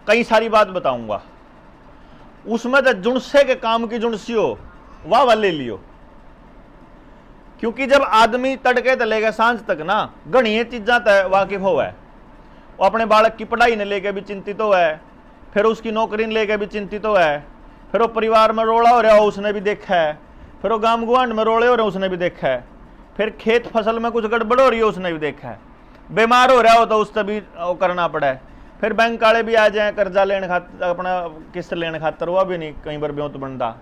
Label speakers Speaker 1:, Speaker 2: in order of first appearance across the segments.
Speaker 1: कई सारी बात बताऊंगा, उसमें तो जुड़से के काम की जुड़सी हो वाह वाह ले लियो। क्योंकि जब आदमी तड़के तलेगा सांझ तक ना घनी चीजा तय वाकिफ होवे, वो अपने बालक की पढ़ाई ने लेके भी चिंतित हो है, फिर उसकी नौकरी ने लेके भी चिंतित हो है, फिर वो परिवार में रोड़ा हो रहा हो उसने भी देखा है, फिर वो गांव गुआंढ में रोड़े हो रहे उसने भी देखा है, फिर खेत फसल में कुछ गड़बड़ हो रही है उसने भी देखा है, बीमार हो रहा हो तो उससे भी वो करना पड़ा है, फिर बैंक वाले भी आ जाए कर्जा लेने खातर अपना किस्त लेने खातर, वह भी नहीं कई बार ब्योत बनता।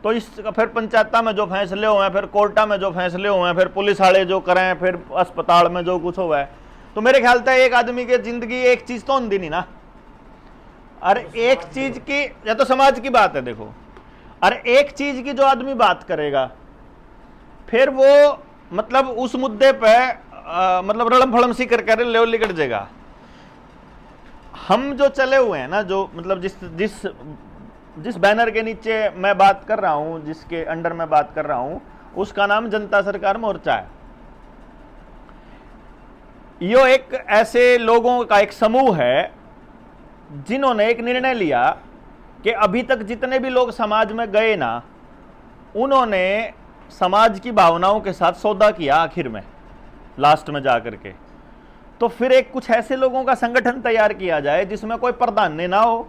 Speaker 1: तो इस फिर पंचायत में जो फैसले हुए हैं, फिर कोर्टा में जो फैसले हुए हैं, फिर पुलिस वाले जो करें, फिर अस्पताल में जो कुछ हुआ है, तो मेरे ख्याल से एक आदमी की जिंदगी एक चीज तो होती नहीं ना। अरे एक चीज की, या तो समाज की बात है देखो, अरे एक चीज की जो आदमी बात करेगा फिर वो मतलब उस मुद्दे पे मतलब रड़म फड़म सी कर ले लिकट जाएगा। हम जो चले हुए हैं ना, जो मतलब जिस बैनर के नीचे मैं बात कर रहा हूं, जिसके अंडर मैं बात कर रहा हूं, उसका नाम जनता सरकार मोर्चा है। यो एक ऐसे लोगों का एक समूह है जिन्होंने एक निर्णय लिया कि अभी तक जितने भी लोग समाज में गए ना, उन्होंने समाज की भावनाओं के साथ सौदा किया आखिर में, लास्ट में जाकर के। तो फिर एक कुछ ऐसे लोगों का संगठन तैयार किया जाए जिसमें कोई प्राधान्य ना हो,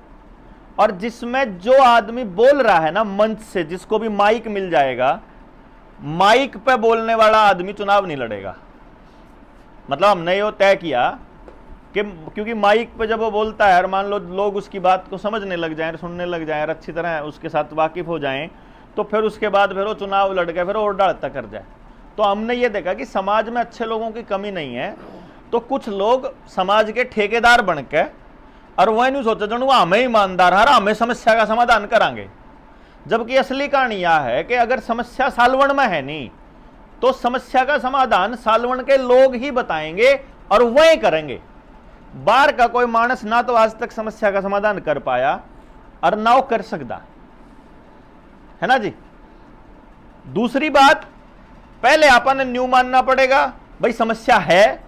Speaker 1: और जिसमें जो आदमी बोल रहा है ना मंच से, जिसको भी माइक मिल जाएगा, माइक पे बोलने वाला आदमी चुनाव नहीं लड़ेगा। मतलब हमने ये तय किया कि क्योंकि माइक पे जब वो बोलता है और मान लो लोग उसकी बात को समझने लग जाएं, सुनने लग जाएं और अच्छी तरह उसके साथ वाकिफ हो जाएं, तो फिर उसके बाद फिर वो चुनाव लड़ के फिर और डालता कर जाए। तो हमने ये देखा कि समाज में अच्छे लोगों की कमी नहीं है, तो कुछ लोग समाज के ठेकेदार बन के, और वह नहीं सोचा जनू हमें ईमानदार हर हमें समस्या का समाधान करांगे। जबकि असली कहानी यह है कि अगर समस्या सालवण में है नहीं, तो समस्या का समाधान सालवण के लोग ही बताएंगे और वही करेंगे। बाहर का कोई मानस ना तो आज तक समस्या का समाधान कर पाया और ना वो कर सकता है ना जी। दूसरी बात, पहले अपन ने न्यू मानना पड़ेगा भाई समस्या है,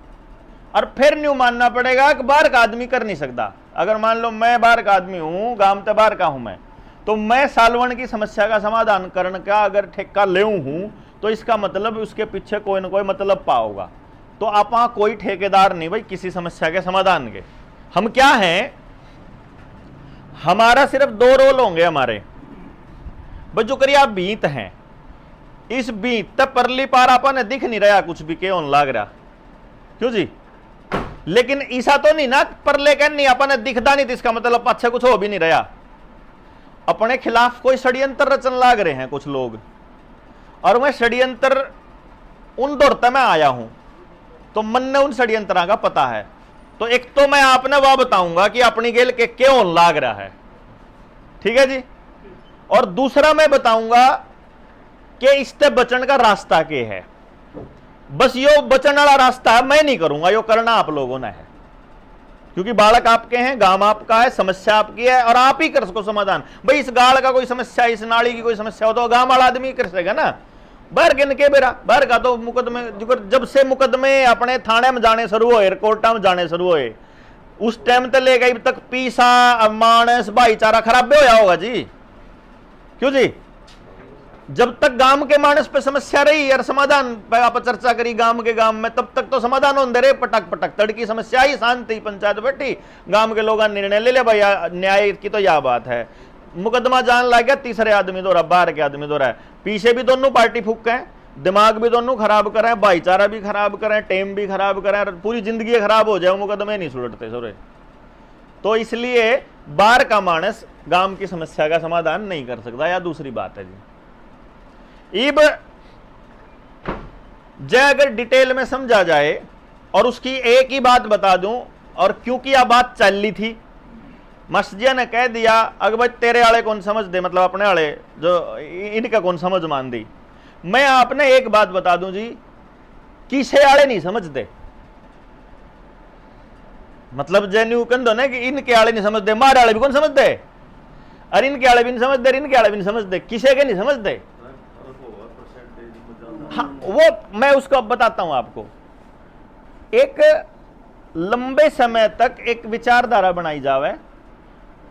Speaker 1: और फिर न्यू मानना पड़ेगा कि बाहर का आदमी कर नहीं सकता। अगर मान लो मैं बाहर का आदमी हूं, गांव से बाहर का हूं मैं, तो मैं सालवण की समस्या का समाधान करने का अगर ठेका ले हूं, तो इसका मतलब उसके पीछे कोई ना कोई मतलब पा होगा। तो आप कोई ठेकेदार नहीं भाई किसी समस्या के समाधान के। हम क्या हैं, हमारा सिर्फ दो रोल होंगे हमारे। भाई जो करिए आप बीत हैं, इस बीत तक परली पार आपने दिख नहीं रहा कुछ भी के होने लग रहा, क्यों जी। लेकिन ऐसा तो नहीं ना परले कह नहीं अपने दिखता नहीं, तो इसका मतलब अच्छा कुछ हो भी नहीं रहा। अपने खिलाफ कोई षड्यंत्र रचन लाग रहे हैं कुछ लोग, और मैं षड्यंत्र उन दौड़ता मैं आया हूं, तो मन ने उन षड्यंत्रा का पता है। तो एक तो मैं आपने वह बताऊंगा कि अपनी गेल के क्यों लाग रहा है, ठीक है जी। और दूसरा मैं बताऊंगा कि इससे बचने का रास्ता क्या है। बस यो बचने वाला रास्ता मैं नहीं करूंगा, यो करना आप लोगों ने है, क्योंकि बालक आपके हैं, गांव आपका है, समस्या आपकी है, और आप ही कर सको समाधान। भाई इस गाड़ का कोई समस्या, इस नाली की कोई समस्या हो तो गांव वाला आदमी कर सकेगा ना। बाहर गिन के बेरा बाहर का तो मुकदमे, जब से मुकदमे अपने थाने में जाने शुरू हुए, कोर्टा में जाने शुरू हुए, उस टाइम तक लेगा अब तक पीसा मानस भाईचारा खराब होया होगा जी, क्यों जी। जब तक गांव के मानस पे समस्या रही और समाधान पे आप चर्चा करी गांव में, तब तक तो समाधान होते रहे। पटक पटक तड़की समस्या ही, शांति पंचायत बैठी, गांव के लोग निर्णय ले भाई न्याय की तो यह बात है। मुकदमा जान लग गया, तीसरे आदमी दो रहा, बाहर के आदमी दो रहा है, पीछे भी दोनों पार्टी फूक हैं, दिमाग भी दोनों खराब करें, भाईचारा भी खराब करें, टेम भी खराब करें, पूरी जिंदगी खराब हो जाए, मुकदमे नहीं सुलटते सोरे। तो इसलिए बाहर का मानस गांव की समस्या का समाधान नहीं कर सकता, या दूसरी बात है जी। इब जय अगर डिटेल में समझा जाए, और उसकी एक ही बात बता दूं, और क्योंकि यह बात चल रही थी, मस्जिद ने कह दिया अगर भाई तेरे आले कौन समझ दे, मतलब अपने आले जो इनका कौन समझ मान दी। मैं आपने एक बात बता दूं जी, किसे आले नहीं समझते, मतलब जैन्यू कंधो ने कि इनके आले नहीं समझते, मारे आले भी कौन समझते, अरे इनके आले भी नहीं समझते, इनके आले भी नहीं समझते, किसे के नहीं समझते। हाँ वो मैं उसको अब बताता हूं आपको। एक लंबे समय तक एक विचारधारा बनाई जावे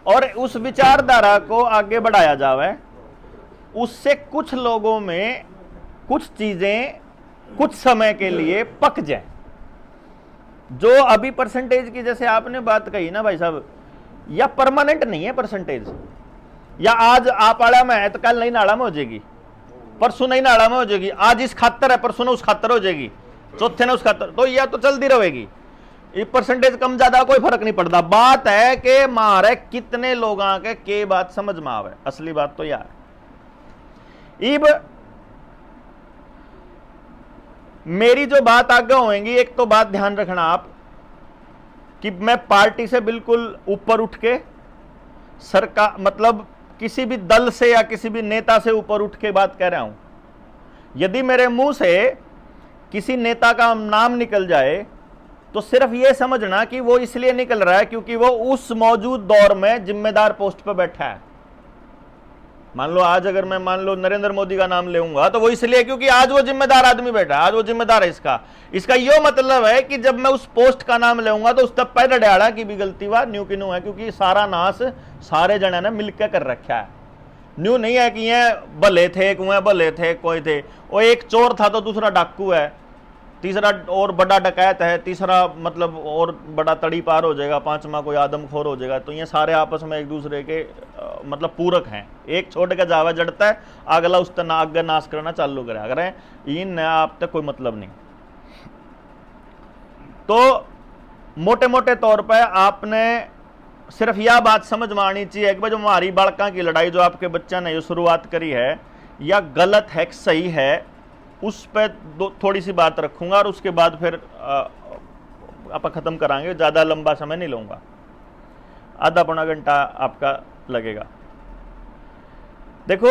Speaker 1: और उस विचारधारा को आगे बढ़ाया जावे, उससे कुछ लोगों में कुछ चीजें कुछ समय के लिए पक जाए। जो अभी परसेंटेज की जैसे आपने बात कही ना भाई साहब, या परमानेंट नहीं है परसेंटेज, या आज आप आड़ा में है तो कल नहीं नाड़ा में हो जाएगी, परसों नहीं नाड़ा में हो जाएगी, आज इस खातर है परसों उस खातर हो जाएगी, चौथे ने उस खातर, तो यह तो चलती रहेगी। ये परसेंटेज कम ज्यादा कोई फर्क नहीं पड़ता। बात है कि मारे कितने लोग के बात समझ में आवे, असली बात तो यार। इब मेरी जो बात आगे होएगी, एक तो बात ध्यान रखना आप कि मैं पार्टी से बिल्कुल ऊपर उठ के सरकार मतलब किसी भी दल से या किसी भी नेता से ऊपर उठ के बात कह रहा हूं। यदि मेरे मुंह से किसी नेता का नाम निकल जाए तो सिर्फ यह समझना कि वो इसलिए निकल रहा है क्योंकि वो उस मौजूद दौर में जिम्मेदार पोस्ट पर बैठा है। मान लो आज अगर मैं मान लो नरेंद्र मोदी का नाम लेऊंगा तो वो इसलिए क्योंकि आज वो जिम्मेदार आदमी बैठा है, आज वो जिम्मेदार है इसका यो मतलब है कि जब मैं उस पोस्ट का नाम लेऊंगा तो उस तब पहले डयाड़ा की भी गलती हुआ न्यू की न्यू है, क्योंकि सारा नाश सारे जने ने मिलकर कर रखा है। न्यू नहीं है कि ये भले थे कुएं भले थे कोई थे, वो एक चोर था तो दूसरा डाकू है, तीसरा और बड़ा डकैत है, तीसरा मतलब और बड़ा तड़ी पार हो जाएगा, पांचवा कोई आदमखोर हो जाएगा। तो ये सारे आपस में एक दूसरे के मतलब पूरक हैं। एक छोड़ के जावा जड़ता है, अगला उस तरह आगे नाश करना चालू करे, अगर इन आप तक कोई मतलब नहीं। तो मोटे मोटे तौर पर आपने सिर्फ यह बात समझ में आनी चाहिए कि जो हमारी बालका की लड़ाई जो आपके बच्चा ने जो शुरुआत करी है, या गलत है कि सही है, उस पर थोड़ी सी बात रखूंगा और उसके बाद फिर आप खत्म करांगे। ज़्यादा लंबा समय नहीं लूंगा, आधा पौना घंटा आपका लगेगा। देखो,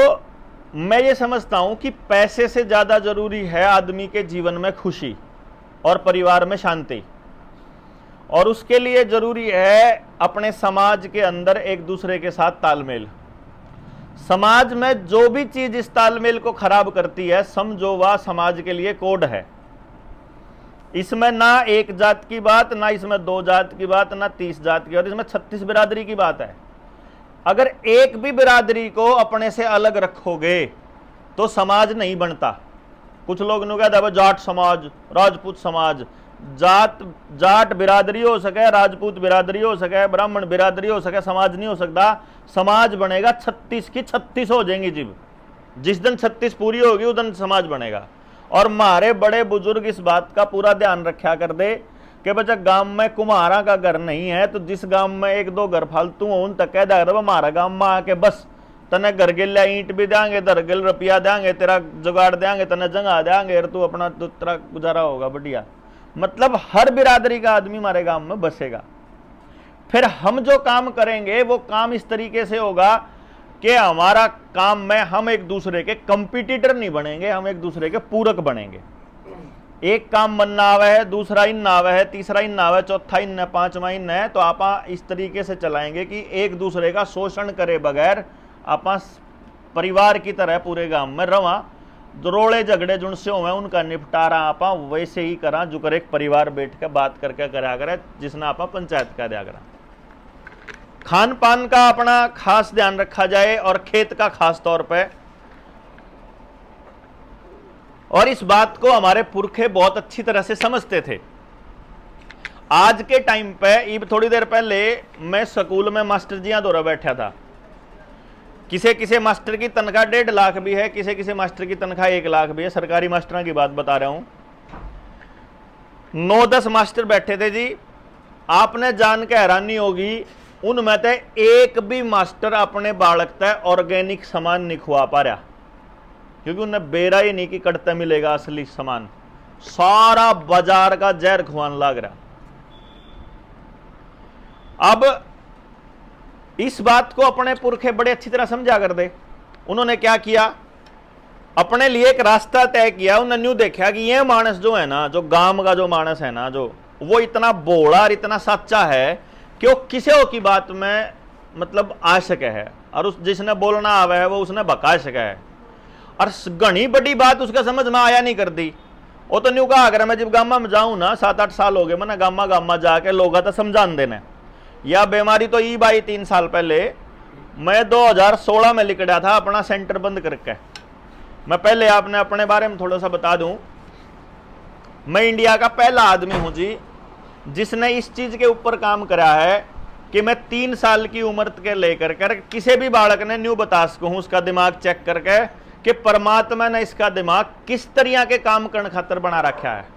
Speaker 1: मैं ये समझता हूं कि पैसे से ज़्यादा जरूरी है आदमी के जीवन में खुशी और परिवार में शांति, और उसके लिए जरूरी है अपने समाज के अंदर एक दूसरे के साथ तालमेल। समाज में जो भी चीज इस तालमेल को खराब करती है, समझो वह समाज के लिए कोड है। इसमें ना एक जात की बात, ना इसमें दो जात की बात, ना 30 जात की बात, इसमें 36 बिरादरी की बात है। अगर एक भी बिरादरी को अपने से अलग रखोगे तो समाज नहीं बनता। कुछ लोग ने कहते हैं जाट समाज, राजपूत समाज, जाट बिरादरी हो सके, राजपूत बिरादरी हो सके, ब्राह्मण बिरादरी हो सके, समाज नहीं हो सकता। समाज बनेगा 36 की 36 हो जाएंगी जीव। जिस दिन 36 पूरी होगी उस दिन समाज बनेगा। और हमारे बड़े बुजुर्ग इस बात का पूरा ध्यान रखा कर दे कि बच्चा गांव में कुम्हारा का घर नहीं है तो जिस गांव में एक दो घर फालतू हो उन तक कह दे हमारा गांव में आके बस तने घर गिल्ला ईंट भी देंगे, दरगिल रुपया देंगे, तेरा जुगाड़ देंगे, तने जगह देंगे, तू अपना तेरा गुजारा होगा बढ़िया। मतलब हर बिरादरी का आदमी हमारे गांव में बसेगा। फिर हम जो काम करेंगे वो काम इस तरीके से होगा कि हमारा काम में हम एक दूसरे के कंपटीटर नहीं बनेंगे, हम एक दूसरे के पूरक बनेंगे। एक काम बनना आवे है, दूसरा इन आवे है, तीसरा इन आवे, चौथा इन है, पांचवा इन है, तो आप इस तरीके से चलाएंगे कि एक दूसरे का शोषण करे बगैर आप परिवार की तरह पूरे गांव में रवा। जो रोड़े झगड़े जुनसे हुए उनका निपटारा आप वैसे ही करा जो कर एक परिवार बैठ के बात करके करा करे, जिसने आप पंचायत का दिया करा। खान पान का अपना खास ध्यान रखा जाए और खेत का खास तौर पे। और इस बात को हमारे पुरखे बहुत अच्छी तरह से समझते थे। आज के टाइम पे अब थोड़ी देर पहले मैं स्कूल में मास्टर जियां दौरा बैठा था। किसी किसी मास्टर की तनख्वाह 1.5 लाख भी है, किसी किसी मास्टर की तनख्वाह 1 लाख भी है। सरकारी मास्टरों की बात बता रहा हूं। 9-10 मास्टर बैठे थे जी। आपने जान के हैरानी होगी, उनमें से एक भी मास्टर अपने बालक तक ऑर्गेनिक सामान नहीं खुआ पा रहा, क्योंकि उन्हें बेरा ही नहीं कि कटता मिलेगा असली सामान। सारा बाजार का जहर खुआन लग रहा। अब इस बात को अपने पुरखे बड़े अच्छी तरह समझा कर दे। उन्होंने क्या किया, अपने लिए एक रास्ता तय किया। उन्होंने न्यू देखा कि ये मानस जो है ना, जो गांव का जो मानस है ना, जो वो इतना बोला और इतना सच्चा है कि वो किसी की बात में मतलब आ सके है, और उस जिसने बोलना आवे है वो उसने बका सके है। और घनी बड़ी बात उसका समझ में आया नहीं कर दी। वो तो न्यू कहा अगर मैं जब गामा में जाऊं ना, 7-8 साल हो गए मैंने गामा जाके लोग तो समझान देने या बीमारी तो ई बाई 3 साल पहले मैं 2016 में लिखड़ा था अपना सेंटर बंद करके। मैं पहले आपने अपने बारे में थोड़ा सा बता दूं, मैं इंडिया का पहला आदमी हूं जी जिसने इस चीज के ऊपर काम करा है कि मैं 3 साल की उम्र के लेकर कर किसी भी बालक ने न्यू बता सकूं उसका दिमाग चेक करके कि परमात्मा ने इसका दिमाग किस तरह के काम करने खातर बना रखा है।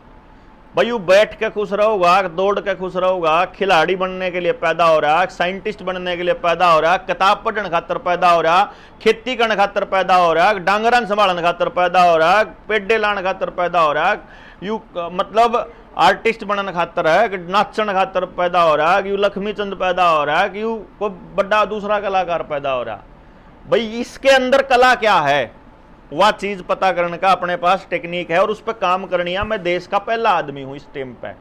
Speaker 1: भाई वो बैठ के खुश रहोगा, दौड़ के खुश रहोगा, खिलाड़ी बनने के लिए पैदा हो रहा, साइंटिस्ट बनने के लिए पैदा हो रहा, किताब पढ़ने खातर पैदा हो रहा, खेती करने खातर पैदा हो रहा, डांगरन संभालने खातर पैदा हो रहा, पेडे लाने खातर पैदा हो रहा, यू मतलब आर्टिस्ट बनने खातर है कि नाचने खातर पैदा हो रहा, कि यू लक्ष्मी चंद पैदा हो रहा, कि यू कोई बड़ा दूसरा कलाकार पैदा हो रहा। भाई इसके अंदर कला क्या है वह चीज पता करने का अपने पास टेक्निक है और उस पर काम करनी है। मैं देश का पहला आदमी हूं इस टीम पे।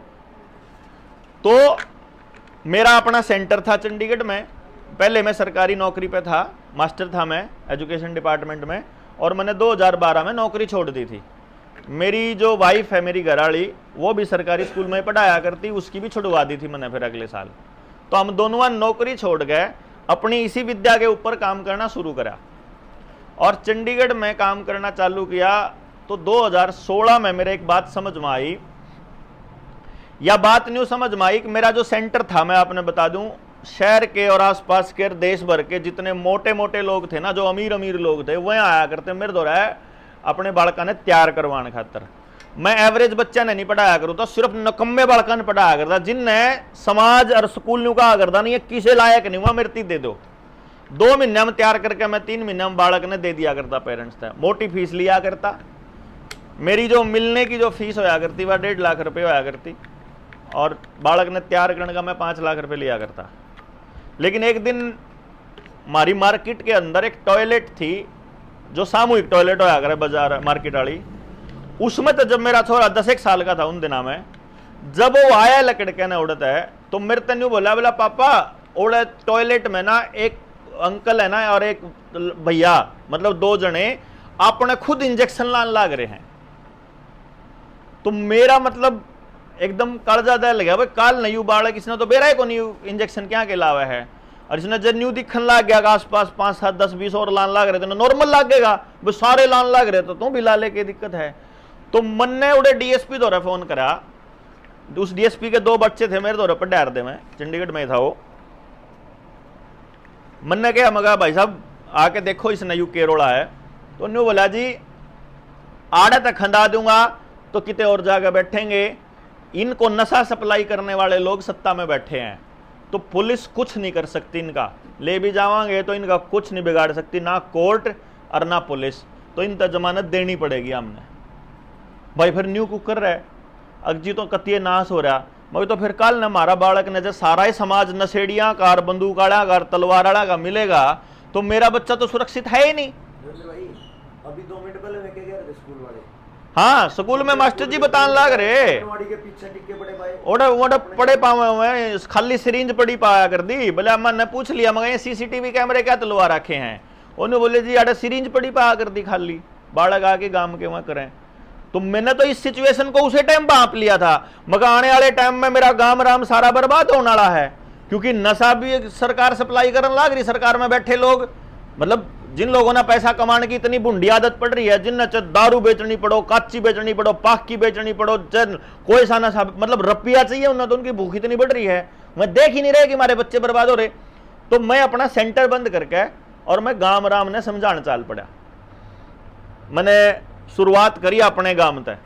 Speaker 1: तो मेरा अपना सेंटर था चंडीगढ़ में। पहले मैं सरकारी नौकरी पे था, मास्टर था मैं एजुकेशन डिपार्टमेंट में, और मैंने 2012 में नौकरी छोड़ दी थी। मेरी जो वाइफ है मेरी घरवाली, वो भी सरकारी स्कूल में पढ़ाया करती, उसकी भी छुड़वा दी थी मैंने फिर अगले साल। तो हम दोनों नौकरी छोड़ गए, अपनी इसी विद्या के ऊपर काम करना शुरू करा और चंडीगढ़ में काम करना चालू किया। तो 2016 में मेरे एक बात समझ में आई, या बात न्यू समझ में आई कि मेरा जो सेंटर था, मैं आपने बता दूं, शहर के और आसपास के देश भर के जितने मोटे मोटे लोग थे ना, जो अमीर अमीर लोग थे, वह आया करते मेरे द्वारा अपने बालका ने तैयार करवाने खातर। मैं एवरेज बच्चा ने नहीं पढ़ाया करूँ, तो सिर्फ नकम्मे बालका ने पढ़ाया करता जिनने समाज और स्कूल न्यू कहा करता नहीं, ये किसे लायक नहीं हुआ, मेरे ती दे दो। 2 महीने में तैयार करके मैं 3 महीने में बालक ने दे दिया करता। पेरेंट्स था, मोटी फीस लिया करता। मेरी जो मिलने की जो फीस होया करती वह 1.5 लाख रुपये होया करती, और बालक ने तैयार करने का मैं 5 लाख रुपये लिया करता। लेकिन एक दिन हमारी मार्केट के अंदर एक टॉयलेट थी, जो सामूहिक टॉयलेट होया करे बाजार मार्केट वाली, उसमें तो जब मेरा छोरा 10 साल का था उन दिनों में, जब वो आया लकड़के ने उड़ता है, तो मेरे तन यूं बोला पापा उड़े टॉयलेट में ना एक अंकल है ना और एक भैया, मतलब 2 जने अपने खुद इंजेक्शन लान लाग रहे हैं। तो मेरा मतलब एकदम कालजा दल गया, भाई काल नहीं बालक इसने तो बेरा को नहीं इंजेक्शन क्या के लावा है, और इसने जब न्यू दिखन लाग गया आसपास 5, 7, 10, 20 और लान लाग रहे थे, नॉर्मल लागेगा, वो सारे लान लाग रहे, तो तू भी लाले की दिक्कत है। तो मन ने उड़े डीएसपी द्वारा फोन करा। उस डीएसपी के 2 बच्चे थे मेरे द्वारा पढ़ार दे, में चंडीगढ़ में था वो। मन ने क्या मगा भाई साहब आके देखो इसने यू के रोड़ा है। तो न्यू बोला जी आड़े तक खंदा दूंगा तो किते और जाकर बैठेंगे, इनको नशा सप्लाई करने वाले लोग सत्ता में बैठे हैं, तो पुलिस कुछ नहीं कर सकती, इनका ले भी जावांगे तो इनका कुछ नहीं बिगाड़ सकती, ना कोर्ट और ना पुलिस, तो इन तक जमानत देनी पड़ेगी हमने। भाई फिर न्यू कुकर रहे अगजी तो कतिये नाश हो रहा। मगर तो फिर कल न हमारा बालक ने जब सारा ही समाज नशेड़ियां कार, बंदूक आड़ा कार, तलवार आड़ा का मिलेगा, तो मेरा बच्चा तो सुरक्षित है ही नहीं।
Speaker 2: अभी 2 मिनट पहले मैं गया था स्कूल वाले,
Speaker 1: हाँ स्कूल में मास्टर जी बताने लग रहे
Speaker 2: के पीछे टिके बड़े भाई
Speaker 1: ओडे पड़े पावे हुए, खाली सिरिंज पड़ी पाया कर दी। बोले अम्मा ने पूछ लिया, मगर ये सीसीटीवी कैमरे क्या तलवा रखे हैं? उन्होंने बोले जी अरे सिरिंज पड़ी पाया कर दी खाली, बालक आके गांव के वहां करें। तो मैंने तो इस सिचुएशन को उसे टाइम बांप लिया था, मगर आने वाले टाइम में मेरा गांव राम सारा बर्बाद होने वाला है, क्योंकि नशा भी सरकार सप्लाई करने लग रही। सरकार में बैठे लोग, मतलब जिन लोगों ने पैसा कमाने की इतनी बुंडी आदत पड़ रही है, जिनने दारू बेचनी पड़ो, काची बेचनी पड़ो, पाक की बेचनी पड़ो, कोई सा नशा मतलब रुपया चाहिए उन्हें, तो उनकी भूख इतनी बढ़ रही है, मैं देख ही नहीं रहे कि हमारे बच्चे बर्बाद हो रहे। तो मैं अपना सेंटर बंद करके और मैं गांव राम ने समझाने चाल पड़ा। मैंने शुरुआत करी अपने गांव तक।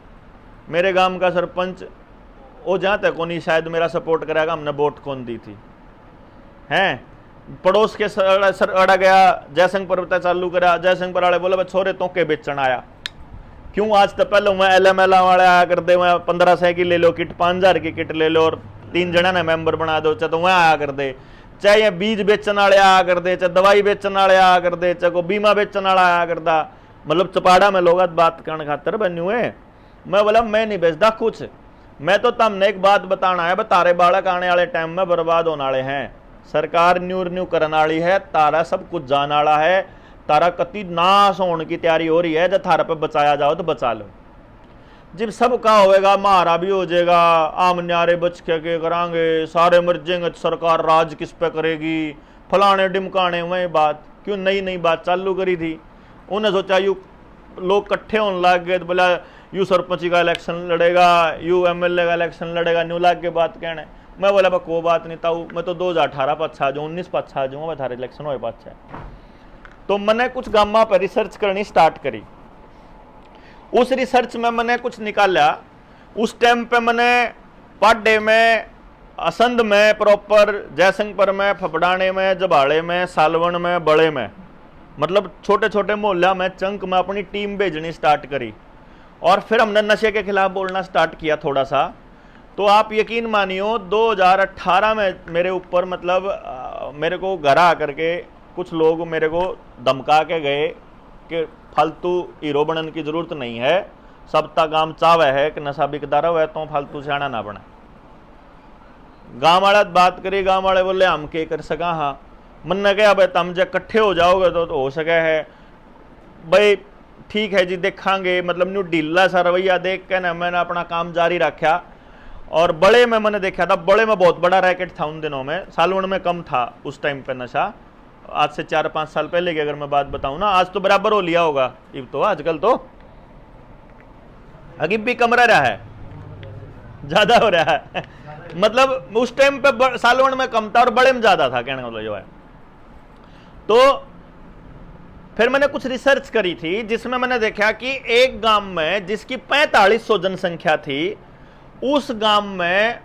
Speaker 1: मेरे गांव का सरपंच वो जहाँ तक को नहीं शायद मेरा सपोर्ट करेगा, हमने वोट कौन दी थी हैं। पड़ोस के सर अड़ा गया, जयसिंह पर चालू करा, जयसिंह पर वाले बोले छोरे तो के बेचन आया क्यों? आज तो पहले मैं LML वाले आया कर दे, मैं 1500 की ले लो किट, 5000 की किट ले लो और 3 जना ने मेंबर बना दो, चाहे तो वह आया कर दे, चाहे ये बीज बेचन वाले आया कर दे, चाहे दवाई बेचन वाले आया कर दे, चाहे को बीमा बेचन वाला आया करता। मतलब चपाड़ा में लोग बात करने खातर बन्यू है। मैं बोला मैं नहीं बेचता कुछ, मैं तो तुमने एक बात बताना है, तारे बालक आने वाले टाइम में बर्बाद होने वाले हैं, सरकार न्यू करने वाली है, तारा सब कुछ जाने वाला है, तारा कति नाश होने की तैयारी हो रही है, जब थारा पे बचाया जाओ तो बचा लो। जब सब का होएगा मारा भी हो जाएगा, आम न्यारे बच के करांगे, सारे मर जाएंगे तो सरकार राज किस पे करेगी, फलाने डिमकाने वही बात क्यों नई नई बात चालू करी थी। उन्हें सोचा यू लोग इकट्ठे होने लग गए तो बोला यू सरपंच का इलेक्शन लड़ेगा, यू एमएलए का इलेक्शन लड़ेगा, न्यू लाग के बात कहने। मैं बोला कोई बात नहीं ताऊ, मैं तो 2018 पाछा आ जाऊँ, 19 पाछा आ जाऊँगा, मैं थारे इलेक्शन हो पाछा। तो मैंने कुछ गामा पर रिसर्च करनी स्टार्ट करी। उस रिसर्च में मैंने कुछ निकाला। उस टाइम पे मैंने पाडे में, असंध में प्रॉपर, जयसिंहपुर में, फपड़ाने में, जबाड़े में, सालवन में, बड़े में, मतलब छोटे छोटे मोहल्ला में चंक में अपनी टीम भेजनी स्टार्ट करी। और फिर हमने नशे के खिलाफ बोलना स्टार्ट किया थोड़ा सा। तो आप यकीन मानियो 2018 में मेरे ऊपर मतलब मेरे को घर आकर के कुछ लोग मेरे को धमका के गए कि फालतू हीरो बनने की जरूरत नहीं है, सबता गांव चावे है कि नशा बिकदा रहे तो फालतू सियाणा ना बने। गांव वाले बात करी, गांव वाले बोले हम के कर सका। हाँ मन ने कहा भाई तुम जब इकट्ठे हो जाओगे तो हो सके है भाई, ठीक है जी देखांगे, मतलब न्यू ढीला सा रवैया देख के ना मैंने अपना काम जारी रखा। और बड़े में मैंने देखा था, बड़े में बहुत बड़ा रैकेट था उन दिनों में, सालवन में कम था उस टाइम पे नशा। आज से 4-5 साल पहले की अगर मैं बात बताऊं ना, आज तो बराबर हो लिया होगा, इब तो आजकल तो अगीब भी कम रहा है, ज्यादा हो रहा है। मतलब उस टाइम पे सालवन में कम था और बड़े में ज्यादा था, कहने का मतलब जो है। तो फिर मैंने कुछ रिसर्च करी थी जिसमें मैंने देखा कि एक गांव में जिसकी 4500 जनसंख्या थी, उस गांव में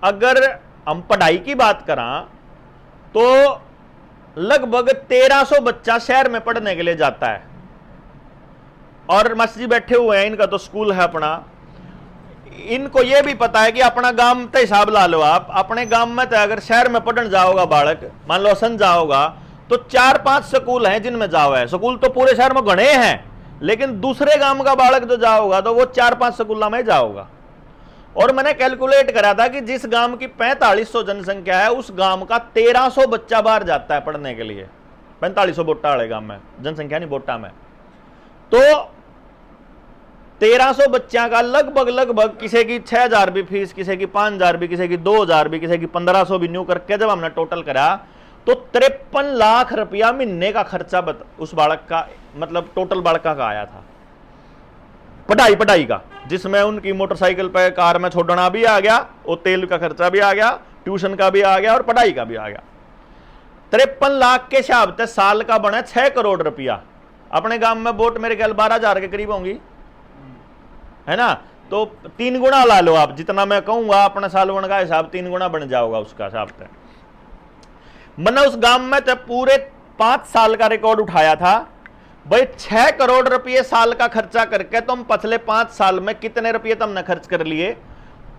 Speaker 1: अगर हम पढ़ाई की बात करा तो लगभग 1300 बच्चा शहर में पढ़ने के लिए जाता है। और मस्जिद बैठे हुए हैं, इनका तो स्कूल है अपना। इनको यह भी पता है कि अपना गांव तो हिसाब ला लो आप, अपने गांव में तो अगर शहर में पढ़ने जाओगा बालक, मान लो असन जाओगा तो 4-5 स्कूल हैं जिनमें जाओ है। स्कूल तो पूरे शहर में गणे हैं, लेकिन दूसरे गांव का बालक जो जाओगा तो वो 4-5 स्कूलों में जाओगा। और मैंने कैलकुलेट करा था कि जिस गांव की 4500 जनसंख्या है, उस गांव का 1300 बच्चा बाहर जाता है पढ़ने के लिए। 4500 बोटा वाले गांव में जनसंख्या नहीं, बोटा में। तो 1300 बच्चा का लगभग किसी की 6000 भी फीस, किसी की 5000 भी, किसी की 2000 भी, किसी की 1500 भी, न्यू करके जब हमने टोटल करा तो 53 लाख रुपया महीने का खर्चा उस बालक का, मतलब टोटल बालक का आया था पढ़ाई का, जिसमें उनकी मोटरसाइकिल पे, कार में छोड़ना भी आ गया, और तेल का खर्चा भी आ गया, ट्यूशन का भी आ गया और पढ़ाई का भी आ गया। 53 लाख के हिसाब से साल का बना 6 करोड़ रुपया। अपने गांव में वोट मेरे ख्याल 12,000 के करीब होंगी, है ना। तो 3 गुना ला लो आप, जितना मैं कहूंगा अपने सालवन का हिसाब 3 गुना बन जाओगा उसका हिसाब से। मैंने उस गांव में तो पूरे 5 साल का रिकॉर्ड उठाया था भाई। 6 करोड़ रुपये साल का खर्चा करके तुम पिछले 5 साल में कितने रुपये तुमने खर्च कर लिए?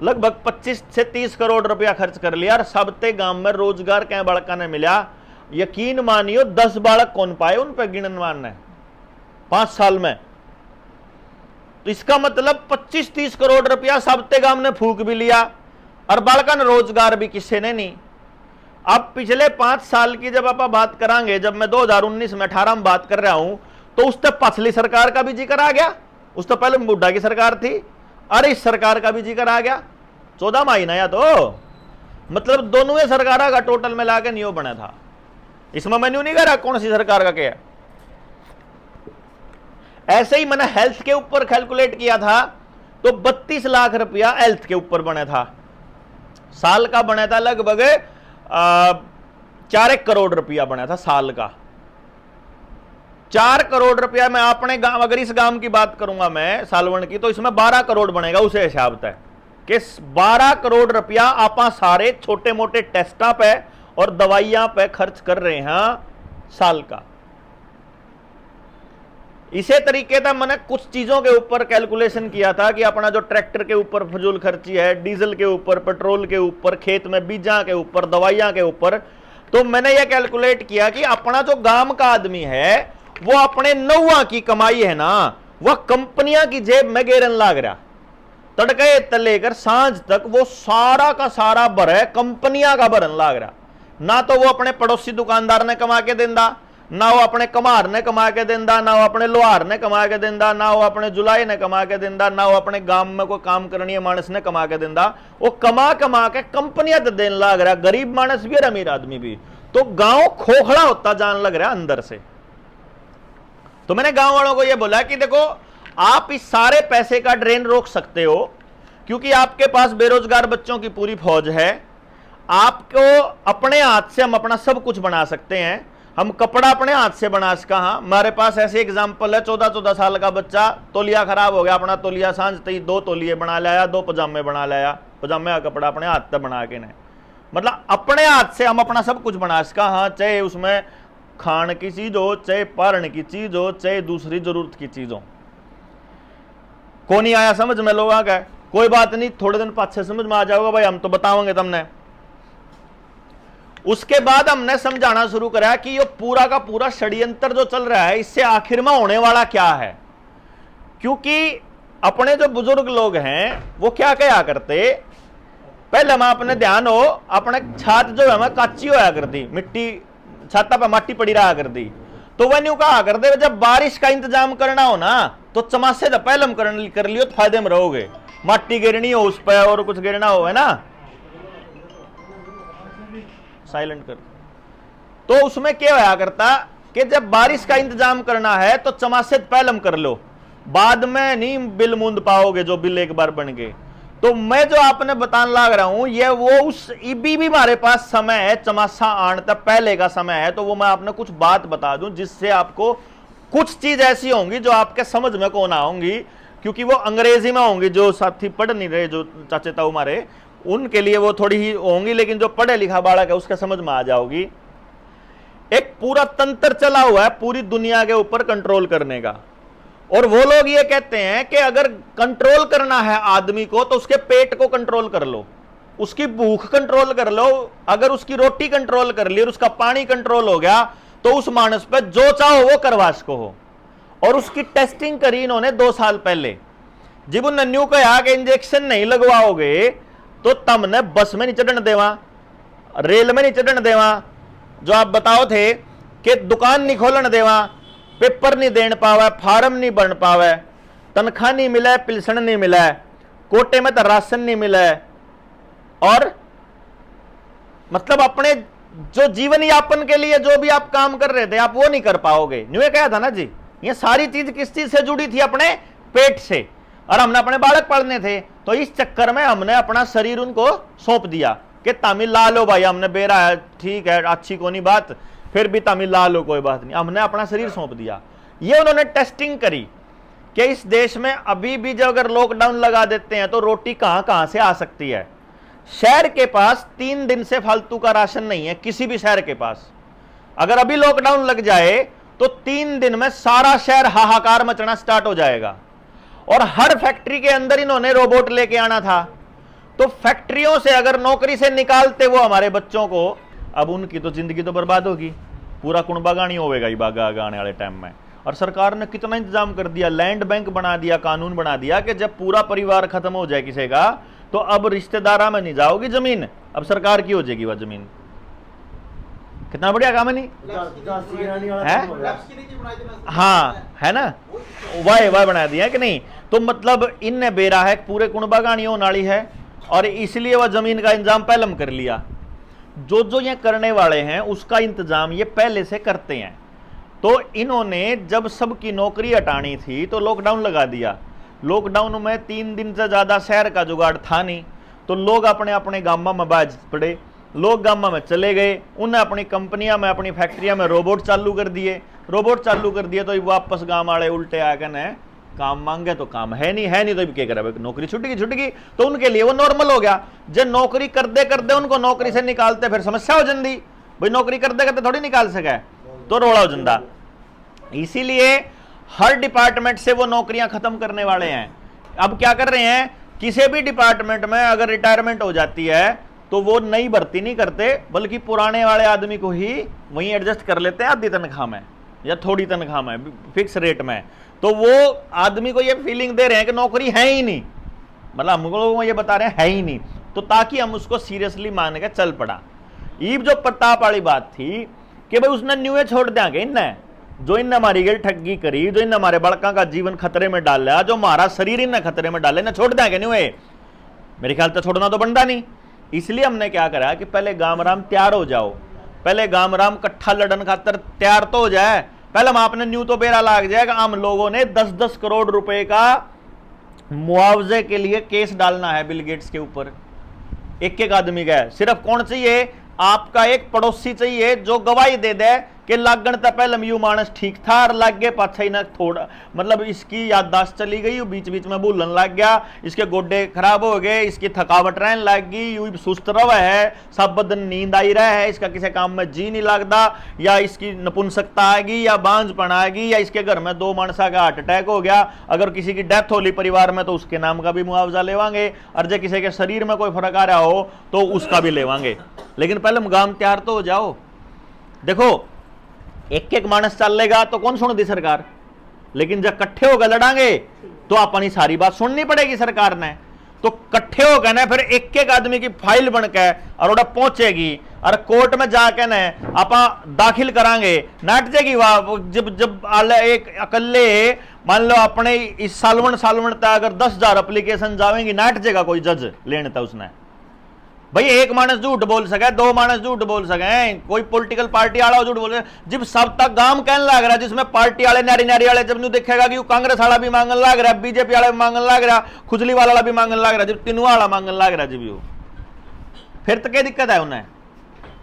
Speaker 1: लगभग 25 से 30 करोड़ रुपया खर्च कर लिया। और सबते गांव में रोजगार क्या बालका ने मिला? यकीन मानियो 10 बालक कौन पाए उन पे गिनन मानने 5 साल में। तो इसका मतलब 25-30 करोड़ रुपया सबते गांव ने फूक भी लिया और बालका ने रोजगार भी किसी ने नहीं। अब पिछले 5 साल की जब आप बात करांगे, जब मैं 2019 में 18 में बात कर रहा हूं, तो उस तक पछली सरकार का भी जिक्र आ गया। उस तो पहले बुड्ढा की सरकार थी, अरे इस सरकार का भी जिक्र आ गया। 14 महीना या तो मतलब दोनों सरकार का टोटल मिला के नियो बना था। इसमें मैं नहीं कह रहा कौन सी सरकार का क्या। ऐसे ही मैंने हेल्थ के ऊपर कैलकुलेट किया था तो 32 लाख रुपया हेल्थ के ऊपर बना था। साल का बना था लगभग 4 करोड़ रुपया बना था साल का। 4 करोड़ रुपया मैं अपने गांव, अगर इस गांव की बात करूंगा मैं सालवन की, तो इसमें 12 करोड़ बनेगा उसे हिसाब तय कि 12 करोड़ रुपया आप सारे छोटे मोटे टेस्टा पे और दवाइयां पे खर्च कर रहे हैं साल का। इसे तरीके था मैंने कुछ चीजों के ऊपर कैलकुलेशन किया था कि अपना जो ट्रैक्टर के ऊपर फजूल खर्ची है, डीजल के ऊपर, पेट्रोल के ऊपर, खेत में बीजा के ऊपर, दवाइयां के ऊपर, तो मैंने यह कैलकुलेट किया कि अपना जो गांव का आदमी है वो अपने नौवा की कमाई है ना, वह कंपनियां की जेब में गेरन लाग रहा। तड़के तक लेकर सांझ तक वो सारा का सारा भरे कंपनियां का भरन लाग रहा। ना तो वो अपने पड़ोसी दुकानदार ने कमा के देंदा, ना वो अपने कमार ने कमा के देंदा, ना वो अपने लोहार ने कमा के देंदा, ना वो अपने जुलाई ने कमा के देंदा, ना वो अपने गांव में कोई काम करनी मानस ने कमा के देंदा। वो कमा कमा के कंपनियां तो देने लग रहा, गरीब मानस भी और अमीर आदमी भी। तो गांव खोखला होता जान लग रहा अंदर से। तो मैंने गांव वालों को यह बोला कि देखो, आप इस सारे पैसे का ड्रेन रोक सकते हो, क्योंकि आपके पास बेरोजगार बच्चों की पूरी फौज है। आपको अपने हाथ से हम अपना सब कुछ बना सकते हैं। हम कपड़ा अपने हाथ से बना सका। हाँ, हमारे पास ऐसे एग्जाम्पल है, 14-14 साल का बच्चा, तौलिया खराब हो गया, अपना तौलिया सांझ तई 2 तौलिए बना लाया, 2 पजामे बना लाया, पजामे का कपड़ा अपने हाथ से बना के ने। मतलब अपने हाथ से हम अपना सब कुछ बना सका। हाँ, चाहे उसमें खान की चीज हो, चाहे पारण की चीज हो, चाहे दूसरी जरूरत की चीज हो। को नहीं आया समझ में लोग आ गए, कोई बात नहीं, थोड़े दिन पाछे समझ में आ जाओगे भाई, हम तो बताओगे तुमने। उसके बाद हमने समझाना शुरू करा कि ये पूरा का पूरा षड्यंत्र जो चल रहा है, इससे आखिर में होने वाला क्या है। क्योंकि अपने जो बुजुर्ग लोग हैं वो क्या कहा करते, पहले हम अपने ध्यान हो, अपने छात जो है मैं काची होया करती, मिट्टी छाता पर माटी पड़ी रहा करती। तो वह न्यू कहा करते, जब बारिश का इंतजाम करना हो ना तो चमासे तो पहले हम कर लियो तो फायदे में रहोगे। माटी गिरनी हो उस पर और कुछ गिरना हो, है ना, साइलेंट कर। तो उसमें क्या होया करता कि जब बारिश का इंतजाम करना है तो चमासे पहले हम कर लो, बाद में नहीं बिल मूंद पाओगे जो बिल एक बार बन गए। तो मैं जो आपने बताने लग रहा हूं, ये वो उस भी हमारे पास समय है, चमासा आने तक पहले का समय है। तो वो मैं आपने कुछ बात बता दूं जिससे आपको कुछ चीज ऐसी होंगी जो आपके समझ में को ना होंगी, क्योंकि वो अंग्रेजी में होंगी। जो साथी पढ़ नहीं रहे, जो चाचे ताऊ हमारे, उनके लिए वो थोड़ी ही होंगी, लेकिन जो पढ़े लिखा बालक है उसके समझ में आ जाओगी। एक पूरा तंत्र चला हुआ है पूरी दुनिया के ऊपर कंट्रोल करने का, और वो लोग ये कहते हैं कि अगर कंट्रोल करना है आदमी को तो उसके पेट को कंट्रोल कर लो, उसकी भूख कंट्रोल कर लो। अगर उसकी रोटी कंट्रोल कर ली और उसका पानी कंट्रोल हो गया तो उस मानस पे जो चाहो वो करवा सको हो। और उसकी टेस्टिंग करी इन्होंने 2 साल पहले। जब उन नन्नू को यहाँ के इंजेक्शन नहीं लगवाओगे तो तमने बस में नहीं चढ़न देवा, रेल में नहीं चढ़न देवा, जो आप बताओ थे कि दुकान नहीं खोलन देवा, पेपर नहीं देन पावे, फार्म नहीं बन पावे, तनख्वाह नहीं मिले, पिलसन नहीं मिले, कोटे में तो राशन नहीं मिले, और मतलब अपने जो जीवन यापन के लिए जो भी आप काम कर रहे थे आप वो नहीं कर पाओगे। न्यू कहा था ना जी, ये सारी चीज किस चीज से जुड़ी थी, अपने पेट से। और हमने अपने बालक पढ़ने थे तो इस चक्कर में हमने अपना शरीर उनको सौंप दिया कि तमिल ला लो भाई, हमने बेरा है, ठीक है, अच्छी कोनी बात, फिर भी तमिल ला लो, कोई बात नहीं, हमने अपना शरीर सौंप दिया। ये उन्होंने टेस्टिंग करी कि इस देश में अभी भी जब अगर लॉकडाउन लगा देते हैं तो रोटी कहां कहां से आ सकती है। शहर के पास 3 दिन से फालतू का राशन नहीं है, किसी भी शहर के पास। अगर अभी लॉकडाउन लग जाए तो 3 दिन में सारा शहर हाहाकार मचना स्टार्ट हो जाएगा। और हर फैक्ट्री के अंदर इन्होंने रोबोट लेके आना था। तो फैक्ट्रियों से अगर नौकरी से निकालते वो हमारे बच्चों को, अब उनकी तो जिंदगी तो बर्बाद होगी, पूरा कुणबा गानी होगा ही बागा आने वाले टाइम में। और सरकार ने कितना इंतजाम कर दिया, लैंड बैंक बना दिया, कानून बना दिया कि जब पूरा परिवार खत्म हो जाए किसी का तो अब रिश्तेदारा में नहीं जाओगी जमीन, अब सरकार की हो जाएगी वह जमीन। कितना बढ़िया काम है नहीं है? हाँ, है ना, वाह बना दिया कि नहीं। तो मतलब इनने बेरा है पूरे कुणबा गानी होने वाली है, और इसलिए वह जमीन का इंतजाम पहले हम कर लिया। जो ये करने वाले हैं उसका इंतजाम ये पहले से करते हैं। तो इन्होंने जब सबकी नौकरी हटानी थी तो लॉकडाउन लगा दिया। लॉकडाउन में 3 दिन से ज्यादा शहर का जुगाड़ था नहीं, तो लोग अपने अपने गामा में बाज पड़े, लोग गामा में चले गए, उन्हें अपनी कंपनियां में, अपनी फैक्ट्रियां में रोबोट चालू कर दिए। रोबोट चालू कर दिए तो वापस गांव वाले उल्टे आकर ने काम मांगे तो काम है नहीं तो क्या करे, नौकरी छूट गई। तो उनके लिए वो नॉर्मल हो गया। जब नौकरी करते करते उनको नौकरी से निकालते फिर समस्या हो जाती, भाई नौकरी करते करते थोड़ी निकाल सके, तो रोड़ा हो जाता। इसीलिए हर डिपार्टमेंट से वो नौकरियां खत्म करने वाले हैं। अब क्या कर रहे हैं, किसी भी डिपार्टमेंट में अगर रिटायरमेंट हो जाती है तो वो नई भर्ती नहीं करते, बल्कि पुराने वाले आदमी को ही वहीं एडजस्ट कर लेते हैं, आधी तनख्वाह में या थोड़ी तनख्वाह में, फिक्स रेट में। तो वो आदमी को ये फीलिंग दे रहे हैं कि नौकरी है ही नहीं, मतलब हमको ये बता रहे हैं है ही नहीं, तो ताकि हम उसको सीरियसली मान के चल पड़ा। ईब जो प्रताप वाली बात थी कि भाई उसने न्यूए छोड़ देंगे इन्ने जो इन्ने हमारी गई ठगी करी, जो इन्ने हमारे बड़का का जीवन खतरे में डाला, जो हमारा शरीर इन्ने खतरे में डाले, ना छोड़ देंगे न्यूए। मेरे ख्याल से छोड़ना तो बनता नहीं। इसलिए हमने क्या करा कि पहले गामराम तैयार हो जाओ, पहले गामराम कट्ठा लड़न खातर तैयार तो हो जाए। पहले हम आपने न्यू तो बेरा लाग जाएगा। हम लोगों ने 10-10 करोड़ रुपए का मुआवजे के लिए केस डालना है बिल गेट्स के ऊपर, एक एक आदमी का। सिर्फ कौन चाहिए? आपका एक पड़ोसी चाहिए जो गवाही दे दे कि लागण तक पहले यू मानस ठीक था और लागे पाछा ना थोड़ा, मतलब इसकी याददाश्त चली गई, बीच बीच में भूलन लग गया, इसके गोड्डे खराब हो गए, इसकी थकावट रहने लग गई, यू सुस्त रवा है, सब बदन नींद आई रहा है, इसका किसी काम में जी नहीं लगता, या इसकी नपुंसकता आ गई, या बांझपन आ गई, या इसके घर में 2 मानसा का हार्ट अटैक हो गया। अगर किसी की डेथ होली परिवार में तो उसके नाम का भी मुआवजा लेवांगे, और जो किसी के शरीर में कोई फर्क आ रहा हो तो उसका भी लेवांगे। लेकिन पहले मुगाम तैयार तो हो जाओ। देखो एक एक मानस चल लेगा तो कौन सुन दी सरकार, लेकिन जब कट्ठे होकर लड़ांगे तो अपनी सारी बात सुननी पड़ेगी सरकार ने। तो कट्ठे होकर ना फिर एक एक आदमी की फाइल बनकर और ओड़ा पहुंचेगी और कोर्ट में जाके ना आपा दाखिल करांगे, नाट जाएगी वह। जब जब एक अकल्ले मान लो अपने इस सालवन तक अगर 10,000 एप्लीकेशन जावेंगी, नाट जाएगा कोई जज लेने था उसने। भाई एक मानस झूठ बोल सके, 2 मानस झूठ बोल सके, कोई पॉलिटिकल पार्टी वाला झूठ बोल सके, जब सब तक गांव कहने लग रहा, जिसमें पार्टी वाले नारी नारी वाले जब न्यू देखेगा कि कांग्रेस वाला भी मांगन लग रहा, बीजेपी वाला भी मांगन लग रहा, खुजली वाला भी मांगन लग रहा, जब तीनों वाला मांगन लग रहा, जब फिर तो क्या दिक्कत है उन्हें?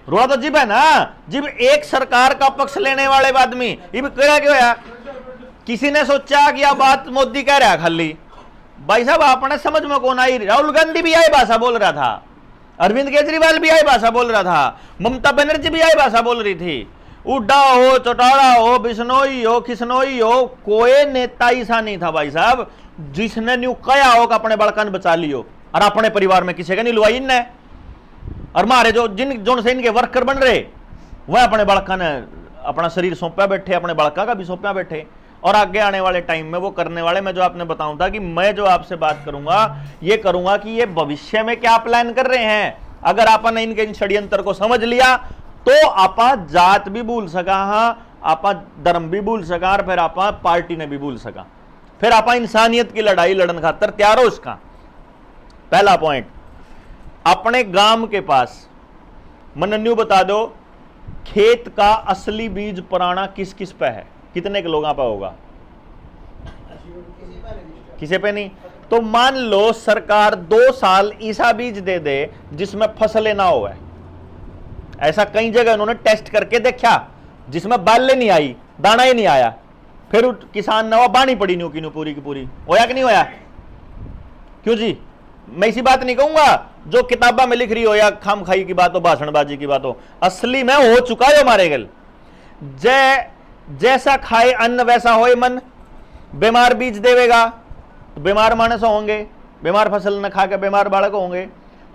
Speaker 1: रोआ तो जिब है ना, जिब एक सरकार का पक्ष लेने वाले आदमी ये कह क्यों है? किसी ने सोचा कि यह बात मोदी कह रहा है खाली, भाई साहब आपने समझ में कौन आई? राहुल गांधी भी यही भाषा बोल रहा था, अरविंद केजरीवाल भी यही भाषा बोल रहा था, ममता बनर्जी भी यही भाषा बोल रही थी। उड्डा हो, चौटाला हो, बिश्नोई हो, खिसनोई हो, कोई नेता ऐसा नहीं था भाई साहब जिसने न्यू कया हो कि अपने बड़कन बचा लियो और अपने परिवार में किसी का नहीं लुआई इनने। और मारे जो जो से इनके वर्कर बन रहे वह अपने बड़का ने अपना शरीर सौंपा बैठे, अपने बड़का का भी सौंपा बैठे। और आगे आने वाले टाइम में वो करने वाले, मैं जो आपने बताऊं था कि मैं जो आपसे बात करूंगा ये करूंगा कि ये भविष्य में क्या प्लान कर रहे हैं। अगर आपने इनके इन षड्यंत्र को समझ लिया तो आपा जात भी भूल सका, हाँ आपा धर्म भी भूल सका, और फिर आपा पार्टी ने भी भूल सका, फिर आपा इंसानियत की लड़ाई लड़न खातर तैयार हो। इसका पहला पॉइंट, अपने गांव के पास मनन्यू बता दो खेत का असली बीज पुराना किस किस पे है, कितने के लोगों पे होगा? किसी पे नहीं। तो मान लो सरकार 2 साल ऐसा बीज दे दे जिसमें फसलें ना हो। ऐसा कई जगह उन्होंने टेस्ट करके देखा जिसमें बाले नहीं आई, दाना ही नहीं आया, फिर किसान ने बानी पड़ी न्यू की पूरी की पूरी, होया कि नहीं होया? क्यों जी? मैं इसी बात नहीं कहूंगा जो किताबा में लिख रही हो या खाम खाई की बात हो, भाषणबाजी की बात हो, असली में हो चुका है हमारे गल। जैसा खाए अन्न वैसा होए मन। बीमार बीज देवेगा तो बीमार मानस होंगे, बीमार फसल न खा के बीमार बालक होंगे।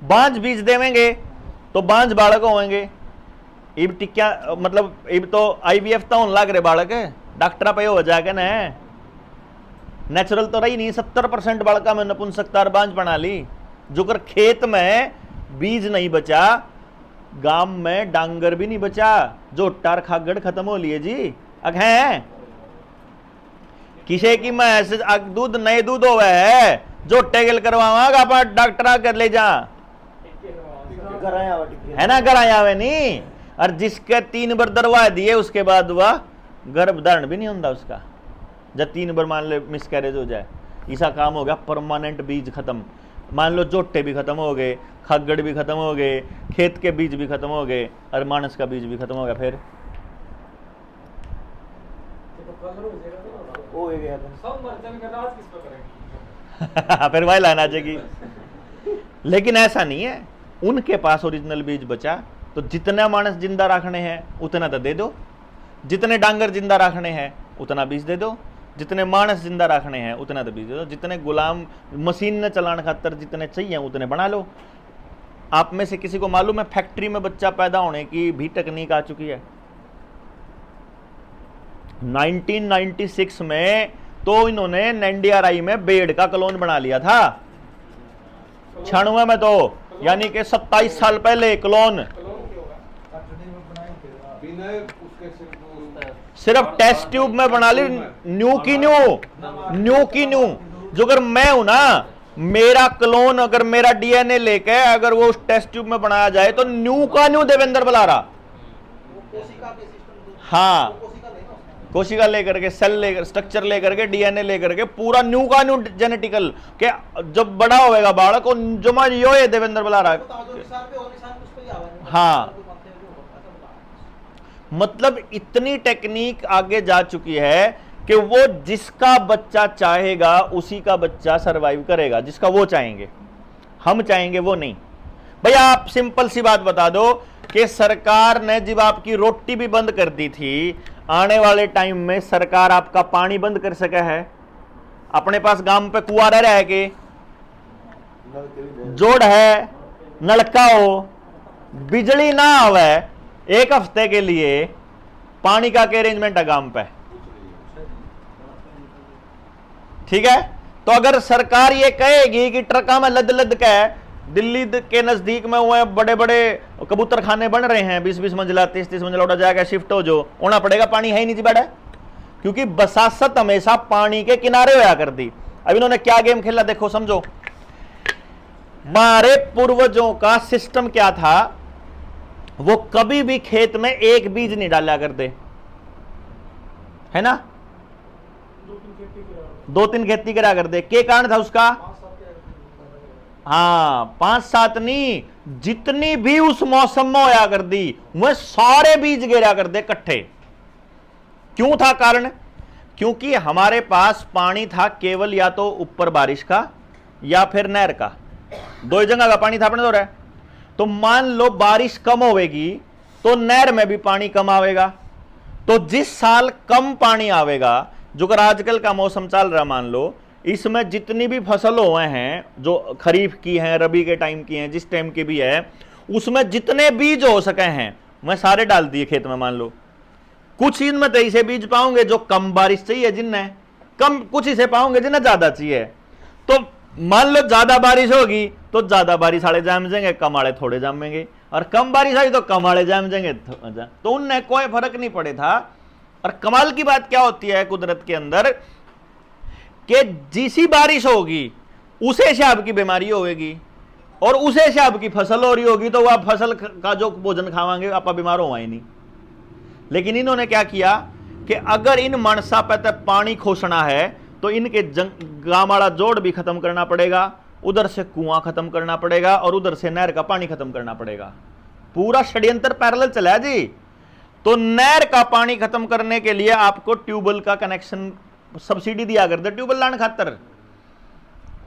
Speaker 1: बांझ बीज देवेंगे तो बांझ बालक होंगे। इब टिक्या मतलब इब तो IVF तो होने लग रहे बालक, डॉक्टर पे हो जाके न नेचुरल तो रही नहीं। 70% बालका में नपुंसकता और बांझ बना ली। जो कर खेत में बीज नहीं बचा, गांव में डांगर भी नहीं बचा, जो टार खागड़ खत्म हो लिए जी। अग हैं किसे की मैं दूध नए दूध हो है जो टेगल करवावागा पर डॉक्टर कर ले जा, है ना, घर आया हुए नहीं। और जिसके 3 बार दरवा दिए उसके बाद वह गर्भ धारण भी नहीं होता उसका, जब 3 बार मान ले मिसकैरेज हो जाए, ऐसा काम हो गया। परमानेंट बीज खत्म। मान लो जोटे भी खत्म हो गए, खगड़ भी खत्म हो गए, खेत के बीज भी खत्म हो गए, और मानस का बीज भी खत्म हो गया। फिर फिर वही लाना चाहिए। लेकिन ऐसा नहीं है, उनके पास ओरिजिनल बीज बचा तो जितना मानस जिंदा रखने हैं उतना तो दे दो, जितने डांगर जिंदा रखने हैं उतना बीज दे दो, जितने मानस जिंदा रखने हैं उतना तो बीज दे दो, जितने गुलाम मशीन ने चलाने खातर जितने चाहिए उतने बना लो। आप में से किसी को मालूम है फैक्ट्री में बच्चा पैदा होने की भी तकनीक आ चुकी है? 1996 में तो इन्होंने NDRI में बेड का क्लोन बना लिया था, 96 में तो, यानी कि 27 साल पहले क्लोन। सिर्फ टेस्ट ट्यूब में बना ली, न्यू की न्यू। जो अगर मैं हूं ना, मेरा क्लोन अगर मेरा डीएनए लेके अगर वो उस टेस्ट ट्यूब में बनाया जाए तो न्यू का न्यू देवेंद्र बलारा। हाँ, कोशिका लेकर के, सेल लेकर, स्ट्रक्चर लेकर के, डीएनए लेकर के पूरा न्यू का न्यू जेनेटिकल के जब बड़ा होएगा बालक, जो मैं यो है देवेंद्र बलारा। हाँ, मतलब इतनी टेक्निक आगे जा चुकी है कि वो जिसका बच्चा चाहेगा उसी का बच्चा सरवाइव करेगा, जिसका वो चाहेंगे, हम चाहेंगे वो नहीं। भैया आप सिंपल सी बात बता दो कि सरकार ने जब आपकी रोटी भी बंद कर दी थी, आने वाले टाइम में सरकार आपका पानी बंद कर सका है? अपने पास गांव पे कुआं रह है कि जोड़ है, नलका हो, बिजली ना आवे, एक हफ्ते के लिए पानी का क्या अरेंजमेंट है गांव पे? ठीक है, तो अगर सरकार ये कहेगी कि ट्रका में लद लद के दिल्ली के नजदीक में हुए बड़े बड़े कबूतर खाने बन रहे हैं, 20-20 मंजिला, 30-30 मंजिला, उड़ा जाएगा, शिफ्ट हो जो होना पड़ेगा, पानी है ही नहीं जी बैठा, क्योंकि बसासत हमेशा पानी के किनारे होया कर दी। अब इन्होंने क्या गेम खेला देखो, समझो। हमारे पूर्वजों का सिस्टम क्या था, वो कभी भी खेत में एक बीज नहीं डाला करते, है ना? 2-3 खेती करा करते। क्या कारण था उसका? हाँ, 5-7 नहीं, जितनी भी उस मौसम में होया कर दी वह सारे बीज गिरा कर दे इकट्ठे। क्यों था कारण? क्योंकि हमारे पास पानी था केवल या तो ऊपर बारिश का या फिर नहर का, दो ही जगह का पानी था अपने दो रहा। तो मान लो बारिश कम होगी तो नहर में भी पानी कम आवेगा, तो जिस साल कम पानी आवेगा, जो अगर आजकल का मौसम चल रहा मान लो, इसमें जितनी भी फसल हुए हैं, जो खरीफ की हैं, रबी के टाइम की हैं, जिस टाइम की भी है, उसमें जितने बीज हो सके हैं मैं सारे डाल दिए खेत में। मान लो कुछ इनमें तो ऐसे बीज पाओगे जो कम बारिश चाहिए, जिनने कम, कुछ इसे पाओगे जिन्हें ज्यादा चाहिए। तो मान लो ज्यादा बारिश होगी तो ज्यादा बारिश वाले जाम जाएंगे, कम वाले थोड़े जामेंगे, और कम बारिश आई तो कम वाले जाम जाएंगे, तो उनने कोई फर्क नहीं पड़े था। और कमाल की बात क्या होती है कुदरत के अंदर, कि जिसी बारिश होगी उसे से आपकी बीमारी होगी, और उसे से आपकी फसल हो रही होगी, तो वह फसल का जो भोजन खावांगे आप बीमार होगा ही नहीं। लेकिन इन्होंने क्या किया कि अगर इन मानसा पे तक पानी खोसना है तो इनके गांव वाला जोड़ भी खत्म करना पड़ेगा, उधर से कुआं खत्म करना पड़ेगा, और उधर से नहर का पानी खत्म करना पड़ेगा। पूरा षड्यंत्र पैरेलल चला है जी। तो नहर का पानी खत्म करने के लिए आपको ट्यूबवेल का कनेक्शन सब्सिडी दिया कर दे, ट्यूबवेल लाने खातर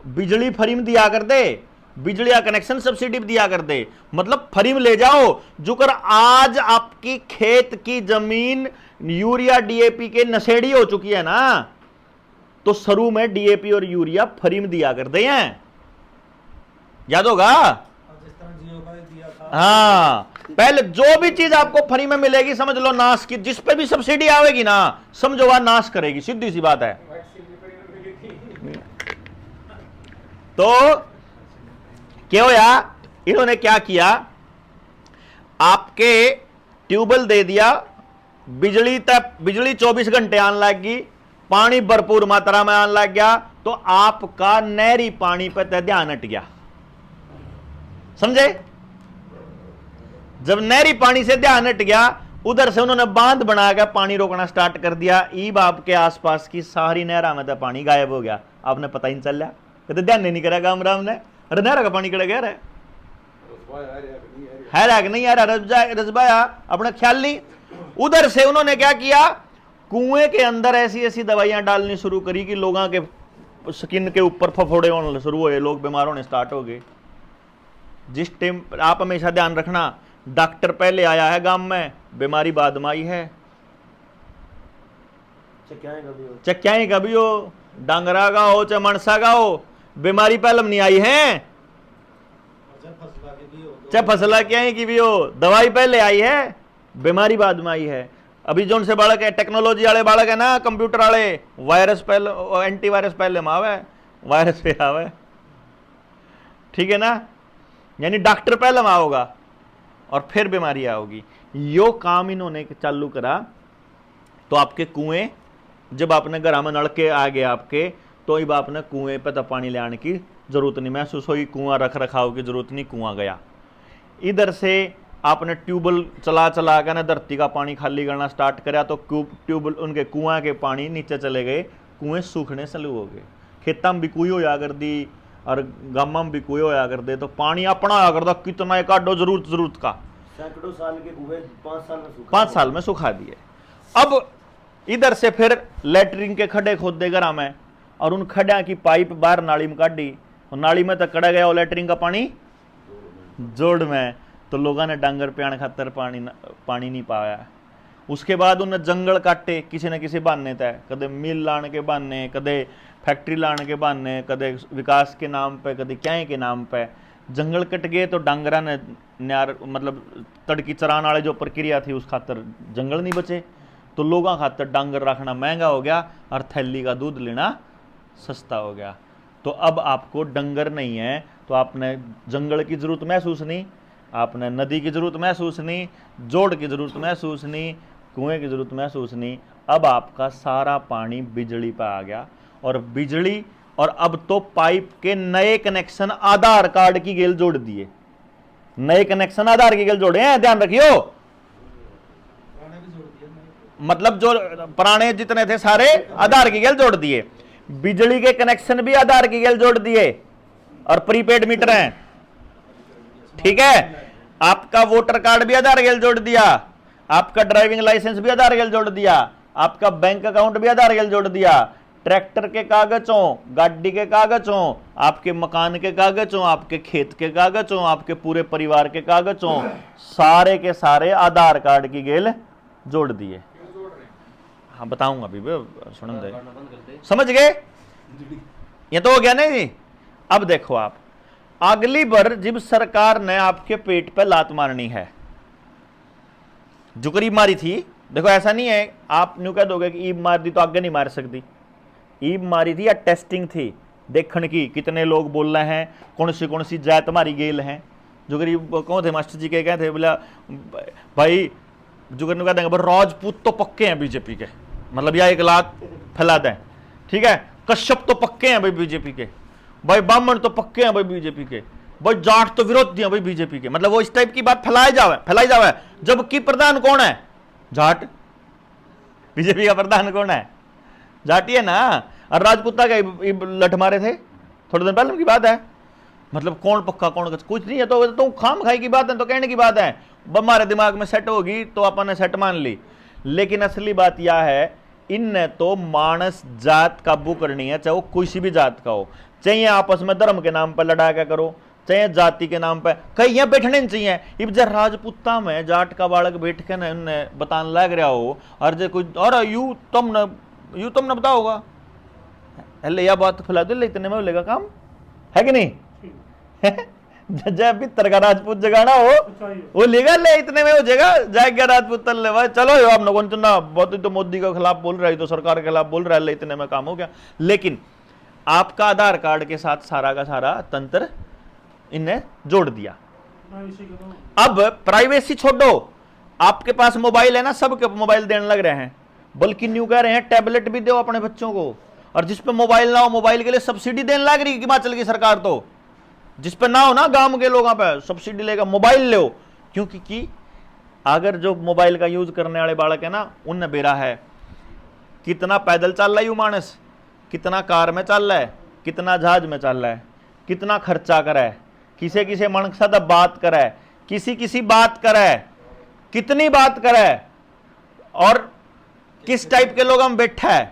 Speaker 1: बिजली फ्रीम दिया कर दे, बिजली का कनेक्शन सब्सिडी दिया कर दे, मतलब फ्रीम ले जाओ। जो कर आज आपकी खेत की जमीन यूरिया डीएपी के नशेड़ी हो चुकी है ना, तो शुरू में डीएपी और यूरिया फ्रीम दिया कर दे हैं, याद होगा? हाँ, पहले जो भी चीज आपको फ्री में मिलेगी समझ लो नाश की, जिस पे भी सब्सिडी आवेगी ना समझो वह नाश करेगी, सीधी सी बात है। तो क्या होया, इन्होंने क्या किया, आपके ट्यूबवेल दे दिया, बिजली 24 घंटे आने लग गई, पानी भरपूर मात्रा में आने लग गया, तो आपका नहरी पानी पर ध्यान हट गया, समझे? जब नहरी पानी से ध्यान हट गया, उधर से उन्होंने बांध बना के पानी रोकना स्टार्ट कर दिया। ईब आपके आसपास की सारी नहरा में तो पानी गायब हो गया, आपने पता ही नहीं चल रहा, कहते ध्यान नहीं करा गांव राम ने, अरे नहरा का पानी कड़ा गया है कि नहीं यार, रजबाया अपना ख्याल नहीं। उधर से उन्होंने क्या किया, कुएं के अंदर ऐसी ऐसी दवाइयां डालनी शुरू करी कि लोगों के स्किन के ऊपर फफोड़े होने शुरू हुए, लोग बीमार होने स्टार्ट हो गए। जिस टाइम आप हमेशा ध्यान रखना, डॉक्टर पहले आया है गांव में, बीमारी बाद में आई है। चक्याएं कभी हो, डांगरा का हो चाहे मनसा का हो, बीमारी पहले नहीं आई है, चाहे फसला क्या की भी हो, दवाई पहले आई है, बीमारी बाद में आई है। अभी जो उनसे बालक है, टेक्नोलॉजी वाले बालक है ना, कंप्यूटर वाले, वायरस पहले, एंटीवायरस पहले में आवे, वायरस पे आवे, ठीक है ना, यानी डॉक्टर पहले में आओगा और फिर बीमारी आओगी। यो काम इन्होंने चालू करा तो आपके कुएं, जब आपने घर में नलके आ गए आपके, तो अब आपने कुएं पे तो पानी ले आने की जरूरत नहीं महसूस हुई, कुआं रख रखाव की जरूरत नहीं, कुआं गया। इधर से आपने ट्यूबवेल चला चला कर ना धरती का पानी खाली करना स्टार्ट करा तो ट्यूबवेल उनके कुआं के पानी नीचे चले गए, कुएं सूखने चालू हो गए। खेतों में भी कुएं होया कर दी और गांव में भी कुएं होया कर दे, तो पानी अपना होया करता कितना काटो जरूरत का,
Speaker 2: सैकड़ों साल के कुएं 5 साल में सूखा
Speaker 1: 5 साल में सुखा दिए। अब इधर से फिर लैटरिन के खड्डे खोदे घर में और उन खड्डा की पाइप बाहर नाली में काटी, और नाली में तो कड़ा गया और लैटरिन का पानी जोड़ में, तो लोगों ने डांगर प्याण खातर पानी नहीं पाया। उसके बाद उन्हें जंगल काटे किसी न किसी बहाने तय, कदे मिल लाने के बहाने, कदे फैक्ट्री लाने के बहाने, कदे विकास के नाम पे, कदे क्या के नाम पे जंगल कट गए। तो डांगरा ने न्यार मतलब तड़की चरान वाले जो प्रक्रिया थी उस खातर जंगल नहीं बचे, तो लोगों खातर डांगर रखना महंगा हो गया और थैली का दूध लेना सस्ता हो गया। तो अब आपको डंगर नहीं है तो आपने जंगल की जरूरत महसूस नहीं, आपने नदी की जरूरत महसूस नहीं, जोड़ की जरूरत महसूस नहीं, कुएं की जरूरत महसूस नहीं। अब आपका सारा पानी बिजली पर आ गया, और बिजली, और अब तो पाइप के नए कनेक्शन आधार कार्ड की गेल जोड़ दिए, नए कनेक्शन आधार की गेल जोड़े हैं, ध्यान रखियो। मतलब जो पुराने जितने थे सारे आधार की गेल जोड़ दिए, बिजली के कनेक्शन भी आधार की गेल जोड़ दिए, और प्रीपेड मीटर हैं, ठीक है। आपका वोटर कार्ड भी आधार गेल जोड़ दिया, आपका ड्राइविंग लाइसेंस भी आधार गेल जोड़ दिया, आपका बैंक अकाउंट भी आधार गेल जोड़ दिया, ट्रैक्टर के कागज हो, गाड़ी के कागज हो, आपके मकान के कागज हो, आपके खेत के कागज हो, आपके पूरे परिवार के कागज हो, सारे के सारे आधार कार्ड की गेल जोड़ दिए। हाँ बताऊंगा अभी, सुन दे, समझ गए? ये तो हो गया नहीं जी। अब देखो आप, अगली बार जब सरकार ने आपके पेट पे लात मारनी है, जो करीब मारी थी, देखो ऐसा नहीं है आप न्यू कह दोगे कि ईब मार दी तो आगे नहीं मार सकती, ईब मारी थी या टेस्टिंग थी देखने की कितने लोग बोल रहे हैं, कौन सी जात तुम्हारी गेल है। जो करीब कौन थे मास्टर जी के कहे थे, बोला भाई जो कह देंगे राजपूत तो पक्के हैं बीजेपी के, मतलब या एक लात फैला दें, ठीक है, कश्यप तो पक्के हैं भाई बीजेपी के, भाई ब्राह्मण तो पक्के हैं भाई बीजेपी के, भाई जाट तो विरोधी हैं भाई बीजेपी के, मतलब वो इस टाइप की बात फैलाई जावे। जबकि प्रधान कौन है? जाट। बीजेपी का प्रधान कौन है? जाटी है ना। और राजपूता के लठ मारे थे थोड़े दिन पहले की बात है, मतलब कौन पक्का कौन कुछ नहीं है, तो खाम खाई की बात है, तो कहने की बात है, हमारे दिमाग में सेट होगी तो अपन ने सेट मान ली। लेकिन असली बात यह है, इनने तो मानस जात काबू करनी है, चाहे वो किसी भी जात का हो, चाहे आपस में धर्म के नाम पर लड़ा क्या करो, चाहे जाति के नाम पर, कहीं यहाँ बैठने नहीं चाहिए। इब जब राजपूता में जाट का बालक बैठ के ना उन्हें बताने लग रहा हो, और जो कोई और यू तुम न बताओगा, अरे यह बात फैला दो, इतने में बोलेगा काम है कि नहीं? जब भी तरका राजपूत जगाना हो वो लेगा, ले इतने में हो जाएगा, जाएगा राजपूत तल ले भाई, चलो यो आप लोगों चुना, बहुत ही तो मोदी के खिलाफ बोल रहा है, तो सरकार के खिलाफ बोल रहा है, ले इतने में काम हो गया। लेकिन आपका आधार कार्ड के साथ सारा का सारा तंत्र इन्हें जोड़ दिया। अब प्राइवेसी छोड़ो, आपके पास मोबाइल है ना, सबके मोबाइल देने लग रहे हैं, बल्कि न्यू कह रहे हैं टैबलेट भी दो अपने बच्चों को, और जिस पे मोबाइल ना हो मोबाइल के लिए सब्सिडी देने लग रही है हिमाचल की सरकार, तो जिस पे ना हो ना गांव के लोगों पे सब्सिडी लेगा, मोबाइल ले, क्योंकि अगर जो मोबाइल का यूज करने वाले बालक है ना, उनने बेरा है कितना पैदल चल रहा है यू मानस, कितना कार में चल रहा है, कितना जहाज में चल रहा है, कितना खर्चा करे, किसे किसे मन साथ बात करे, किसी बात करे, कितनी बात करे, और किस टाइप के लोग हम बैठा है,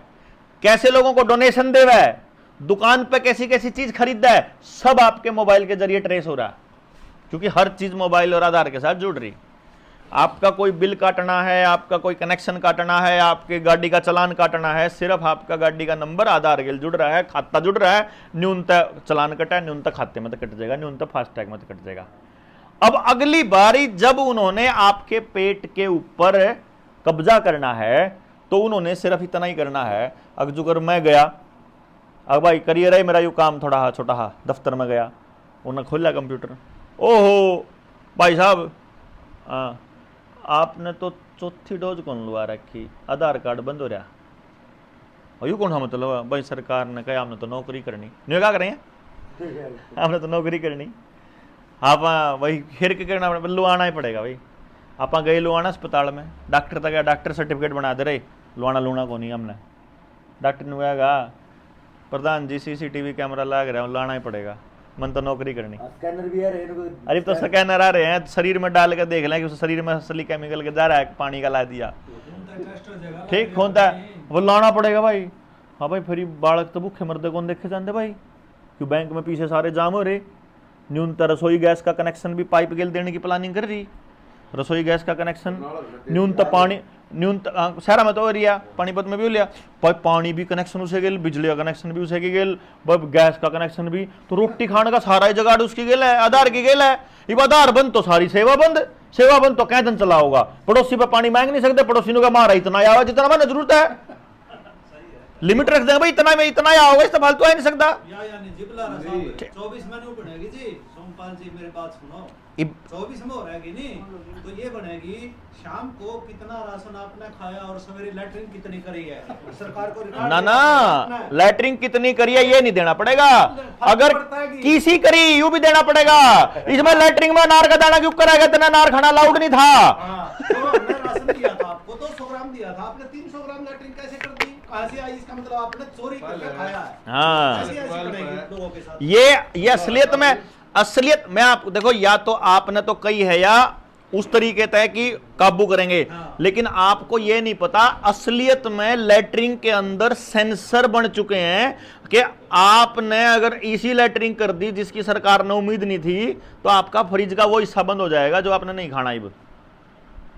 Speaker 1: कैसे लोगों को डोनेशन दे रहा है, दुकान पे कैसी कैसी चीज खरीदता है, सब आपके मोबाइल के जरिए ट्रेस हो रहा है, क्योंकि हर चीज मोबाइल और आधार के साथ जुड़ रही। आपका कोई बिल काटना है, आपका कोई कनेक्शन काटना है, आपके गाड़ी का चालान काटना है, सिर्फ आपका गाड़ी का नंबर आधार के जुड़ रहा है, खाता जुड़ रहा है, न्यूनतः चालान कटा है, न्यूनतः खाते में तो कट जाएगा, न्यूनतः फास्टैग में तो कट जाएगा। अब अगली बारी जब उन्होंने आपके पेट के ऊपर कब्जा करना है, तो उन्होंने सिर्फ इतना ही करना है, अगर मैं गया, अब भाई करिए रहे मेरा यू काम थोड़ा छोटा दफ्तर में गया, उन्होंने खोला कंप्यूटर, ओहो भाई साहब आपने तो चौथी डोज कौन लुआ रखी, आधार कार्ड बंद हो रहा और यू कौन सा मतलब भाई सरकार ने कहा हमने तो नौकरी करनी नहीं, क्या करें आपने तो नौकरी करनी, आप वही फिर के करना लुआना ही पड़ेगा भाई। आप गए लुआना अस्पताल में, डॉक्टर तक गया, डॉक्टर सर्टिफिकेट बना दे रहे, लुआना लूना को नहीं हमने, डॉक्टर ने कहेगा प्रधान जी सीसीटीवी कैमरा लग रहा है लाना ही पड़ेगा, मन तो नौकरी करनी।
Speaker 2: स्कैनर भी आ रहे हैं,
Speaker 1: अरे तो स्कैनर आ रहे हैं, शरीर में डाल के देख लें कि उस शरीर में असली केमिकल के जा रहा है, पानी का ला दिया ठीक होता है, वो लाना पड़ेगा भाई। हाँ भाई फिर बालक तो भूखे मरदे कौन देखे जाते भाई, क्यों बैंक में पीछे सारे जाम हो रहे, न्यूनतम रसोई गैस का कनेक्शन भी पाइप गेल देने की प्लानिंग कर रही, रसोई गैस का कनेक्शन न्यूनतम पानी न्यूनतम शहर में तो हो रही है, पानीपत में भी हो लिया भाई, पानी भी कनेक्शन उसे गेल, बिजली का कनेक्शन भी उसे की गेल, गैस का कनेक्शन भी, तो रोटी खाने का सारा ही जगाड़ उसकी गेल है, आधार की गेल है। ये आधार बंद तो सारी सेवा बंद, सेवा बंद तो क्या दिन चला होगा, पड़ोसी पे पानी मांग नहीं सकते, पड़ोसी का मारा इतना आया जितना मैंने जरूरत है, लिमिट रख देंगे भाई, इतना में इतना आया होगा, इससे फालतू आ नहीं सकता।
Speaker 3: 24 मेनू बनेगी जी, सोमपाल जी मेरे बात सुनो, 24 में हो रहेगी नहीं तो ये बनेगी शाम को कितना राशन आपने खाया और सवेरे लैट्रिन कितनी करी है, सरकार को रिकॉर्ड
Speaker 1: ना ना लैटरिन कितनी करी है ये नहीं देना पड़ेगा, अगर किसी करी यू भी देना पड़ेगा। इसमें लैटरिन में नार का दाना क्यों कराएगा, इतना नार खाना अलाउड नहीं था।
Speaker 3: तो हमने राशन दिया था आपको 200 ग्राम दिया था, आपने 300 ग्राम लैट्रिन कैसे कर दी, कहां से आई, इसका मतलब आपने चोरी करके खाया है।
Speaker 1: हाँ
Speaker 3: ऐसी करेगी लोगों के साथ,
Speaker 1: ये असलियत में आपको देखो, या तो आपने तो कही है या उस तरीके तय कि काबू करेंगे, लेकिन आपको ये नहीं पता असलियत में लैटरिन के अंदर सेंसर बन चुके हैं कि आपने अगर इसी लैटरिन कर दी जिसकी सरकार ने उम्मीद नहीं थी, तो आपका फ्रिज का वो हिस्सा बंद हो जाएगा जो आपने नहीं खाना ही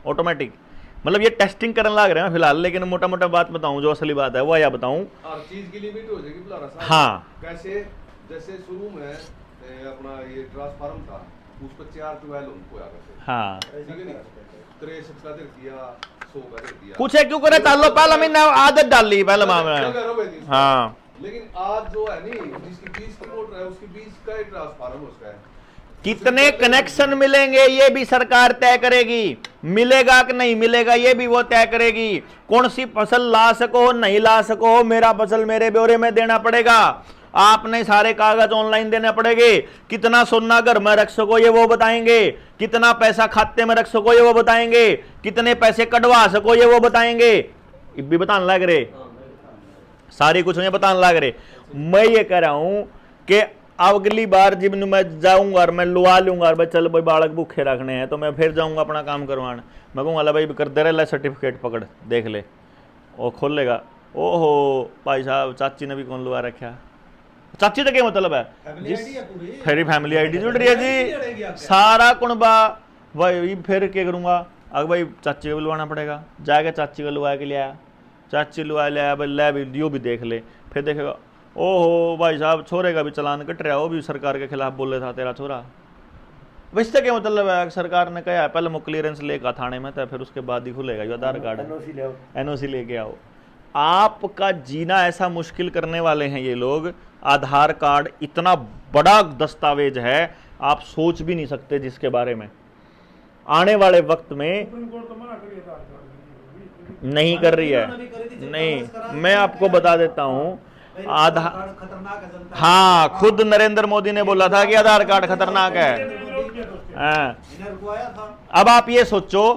Speaker 1: ऑटोमेटिक। मतलब ये टेस्टिंग करने लग रहे हैं फिलहाल, लेकिन मोटा मोटा बात बताऊं जो असली बात है वो या बताऊं,
Speaker 4: हर चीज की लिमिट हो जाएगी बुलारा साहब।
Speaker 1: हाँ
Speaker 4: कैसे, जैसे शुरू में अपना ये ट्रांसफार्म था, उस पर 4 ट्यूबवेल उनको आ गए थे,
Speaker 1: हाँ
Speaker 4: ठीक है नहीं, 63 का दे दिया, 100 का दे दिया,
Speaker 1: कुछ है क्यों करे, चालो पहला महीना आदत डाल ली पहले मामला में। हाँ
Speaker 4: लेकिन आज जो है नहीं, जिसकी 20 की मोटर है उसकी 20 का ही ट्रांसफार्म उसका है,
Speaker 1: कितने कनेक्शन मिलेंगे ये भी सरकार तय करेगी, मिलेगा कि नहीं मिलेगा ये भी वो तय करेगी, कौन सी फसल ला सको नहीं ला सको, मेरा फसल मेरे ब्यौरे में देना पड़ेगा, आपने सारे कागज ऑनलाइन देने पड़ेंगे, कितना सोना घर में रख सको ये वो बताएंगे, कितना पैसा खाते में रख सको ये वो बताएंगे, कितने पैसे कटवा सको ये वो बताएंगे, ये भी बताने लग रहे, सारी कुछ ये बताने लग रहे। मैं ये कह रहा हूं कि अगली बार जब मैं जाऊंगा और मैं लुआ लूंगा और भाई चल भाई बालक भूखे रखने हैं, तो मैं फिर जाऊंगा अपना काम करवाने, मैं कहूँगा भाई कर दे रहा सर्टिफिकेट पकड़ देख ले, वो खोल लेगा, ओहो भाई साहब चाची ने भी कौन लुआ रखा, चाची तो क्या मतलब है, फिर फैमिली आईडी जुड़ रही है जी, सारा कुणबा भाई, फिर क्या करूंगा, अगर भाई चाची को भी लुआना पड़ेगा, जाके चाची को लुआ के लिया, चाची लुआ लिया भाई ले भी यो भी देख ले, फिर देखेगा ओहो भाई साहब छोरे का भी चलान कट रहा है, वो भी सरकार के खिलाफ बोले था तेरा छोरा, वैसे क्या मतलब है, सरकार ने कहा पहले मुझ क्लियरेंस लेगा थाने में, तो फिर उसके बाद ही खुलेगा ये आधार कार्ड, एनओसी लेके आओ। आपका जीना ऐसा मुश्किल करने वाले हैं ये लोग, आधार कार्ड इतना बड़ा दस्तावेज है आप सोच भी नहीं सकते, जिसके बारे में आने वाले वक्त में नहीं कर रही है, नहीं मैं आपको बता देता हूं, आधार
Speaker 3: खतरनाक है जनता,
Speaker 1: हाँ खुद नरेंद्र मोदी ने बोला था कि आधार कार्ड खतरनाक है। हाँ। अब आप ये सोचो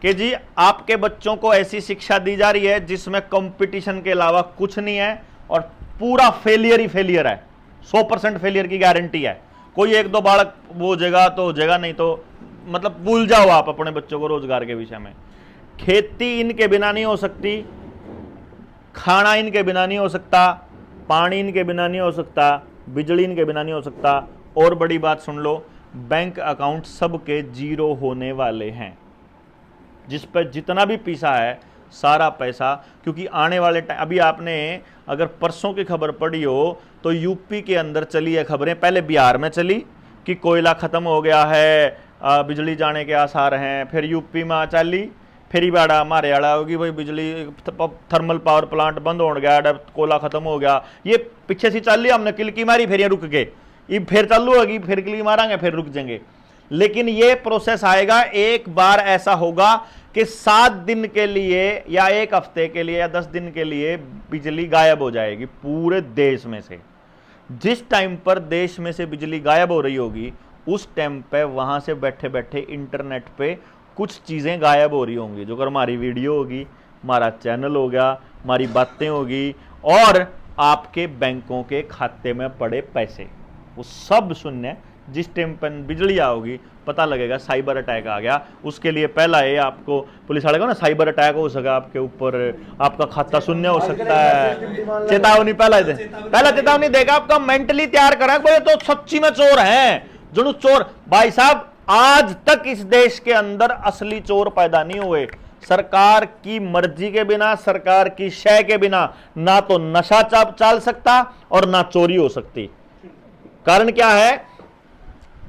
Speaker 1: कि जी आपके बच्चों को ऐसी शिक्षा दी जा रही है जिसमें कंपटीशन के अलावा कुछ नहीं है और पूरा फेलियर ही फेलियर है, 100% फेलियर की गारंटी है, कोई एक दो बालक वो हो जाएगा तो हो जाएगा, नहीं तो मतलब भूल जाओ आप अपने बच्चों को रोजगार के विषय में। खेती इनके बिना नहीं हो सकती, खाना इनके बिना नहीं हो सकता, पानी इनके बिना नहीं हो सकता, बिजली इनके बिना नहीं हो सकता, और बड़ी बात सुन लो, बैंक अकाउंट सबके जीरो होने वाले हैं, जिस पर जितना भी पैसा है सारा पैसा, क्योंकि आने वाले टाइम, अभी आपने अगर परसों की खबर पढ़ी हो तो यूपी के अंदर चली है खबरें, पहले बिहार में चली कि कोयला खत्म हो गया है, बिजली जाने के आसार हैं, फिर यूपी में चली, फिर बाड़ा मारे आड़ा होगी भाई बिजली थर्मल पावर प्लांट बंद हो गया, कोयला खत्म हो गया, ये पीछे से चल लिया, हमने किलकी मारी फिर ये रुक गए, ये फिर चालू होगी, फिर किलकी मारांगे फिर रुक जाएंगे। लेकिन ये प्रोसेस आएगा, एक बार ऐसा होगा कि 7 दिन के लिए या 1 हफ्ते के लिए या 10 दिन के लिए बिजली गायब हो जाएगी पूरे देश में से। जिस टाइम पर देश में से बिजली गायब हो रही होगी उस टाइम पे वहां से बैठे बैठे इंटरनेट पे कुछ चीजें गायब हो रही होंगी, जो अगर हमारी वीडियो होगी, हमारा चैनल हो गया, हमारी बातें होगी, और आपके बैंकों के खाते में पड़े पैसे, वो सब शून्य। जिस टाइम पर बिजली आओगी पता लगेगा साइबर अटैक आ गया। उसके लिए पहला है आपको पुलिस वाले को ना, साइबर अटैक हो सका आपके ऊपर, आपका खाता शून्य हो सकता है, चेतावनी पहला चेतावनी देगा, आपका मेंटली तैयार करा कोई तो सच्ची में चोर है जो चोर। भाई साहब, आज तक इस देश के अंदर असली चोर पैदा नहीं हुए। सरकार की मर्जी के बिना, सरकार की शय के बिना ना तो नशा चाल सकता और ना चोरी हो सकती। कारण क्या है,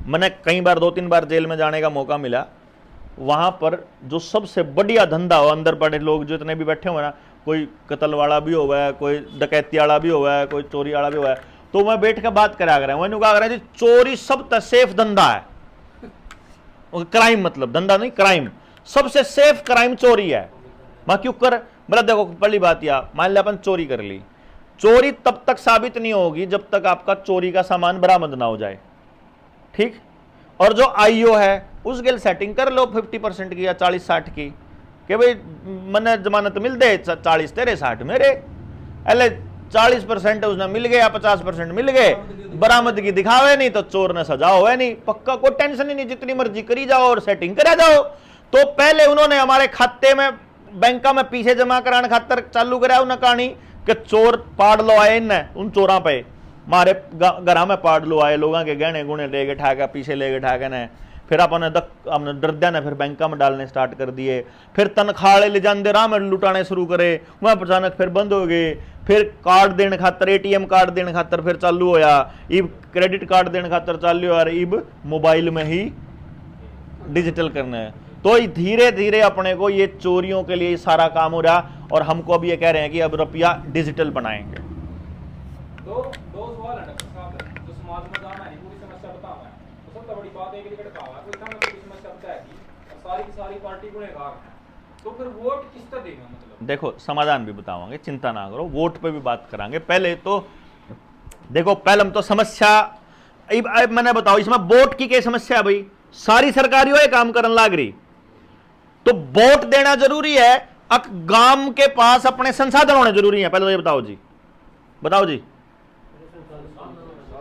Speaker 1: मैंने कई बार 2-3 बार जेल में जाने का मौका मिला। वहां पर जो सबसे बढ़िया धंधा हो, अंदर पड़े लोग जो इतने भी बैठे हुए ना, कोई कत्ल वाला भी हुआ है, कोई डकैती वाला भी हुआ है, कोई चोरी वाला भी हुआ है, तो मैं बैठ कर बात करा कर मैंने कहा कर चोरी सब सेफ धंधा है। क्राइम मतलब धंधा नहीं, क्राइम सबसे सेफ क्राइम चोरी है। मैं क्यों कर, मतलब देखो पहली बात, या मान लिया अपन चोरी कर ली, चोरी तब तक साबित नहीं होगी जब तक आपका चोरी का सामान बरामद ना हो जाए, ठीक। और जो आईओ है उसके सेटिंग कर लो 50% की या 40-60 की, कि भाई मैंने जमानत मिल दे 40 तेरे 60 मेरे, अले 40% उसने मिल गया, 50% मिल गए, बरामदगी दिखावे नहीं तो चोर ने सजा हुआ नहीं, पक्का कोई टेंशन ही नहीं, जितनी मर्जी करी जाओ और सेटिंग करा जाओ। तो पहले उन्होंने हमारे खाते में बैंक में पीछे जमा कराने खातर चालू कराया उन्हें कहानी कि चोर पाड़ लो आए उन चोरा पे, मारे घर में पाड़ लो आए, लोगों के गहने गुणे ले गए ठाका, पीछे ले गए ठाके ने, फिर अपने डरद्या ने फिर बैंक में डालने स्टार्ट कर दिए, फिर तनख्वाह ले जाते राह में लुटाने शुरू करे, वह अचानक फिर बंद हो गए, फिर कार्ड देने खातर, एटीएम कार्ड देने खातर फिर चालू होया, इब क्रेडिट कार्ड देने खातर चालू हो, इब मोबाइल में ही डिजिटल करना है। तो धीरे धीरे अपने को ये चोरियों के लिए सारा काम हो रहा, और हमको अब ये कह रहे हैं कि अब रुपया डिजिटल बनाएंगे।
Speaker 5: दो सवाल है डॉक्टर साहब, जो समाज में जाना है पूरी समस्या बतावा है, तो सबसे बड़ी बात एक लिखट पावा कोई था पूरी समस्या बताया कि सारी की सारी पार्टी गुनहगार है, तो फिर वोट किस तरह देगा? मतलब
Speaker 1: देखो समाधान भी बतावांगे, चिंता ना करो, वोट पे भी बात करांगे। पहले तो देखो, पहले हम तो समस्या मैंने बताओ, इसमें वोट की क्या समस्या है भाई? सारी सरकारियों ये काम करने लाग रही, तो वोट देना जरूरी है। गांव के पास अपने संसाधन होने जरूरी है। पहले तो ये बताओ जी, बताओ जी,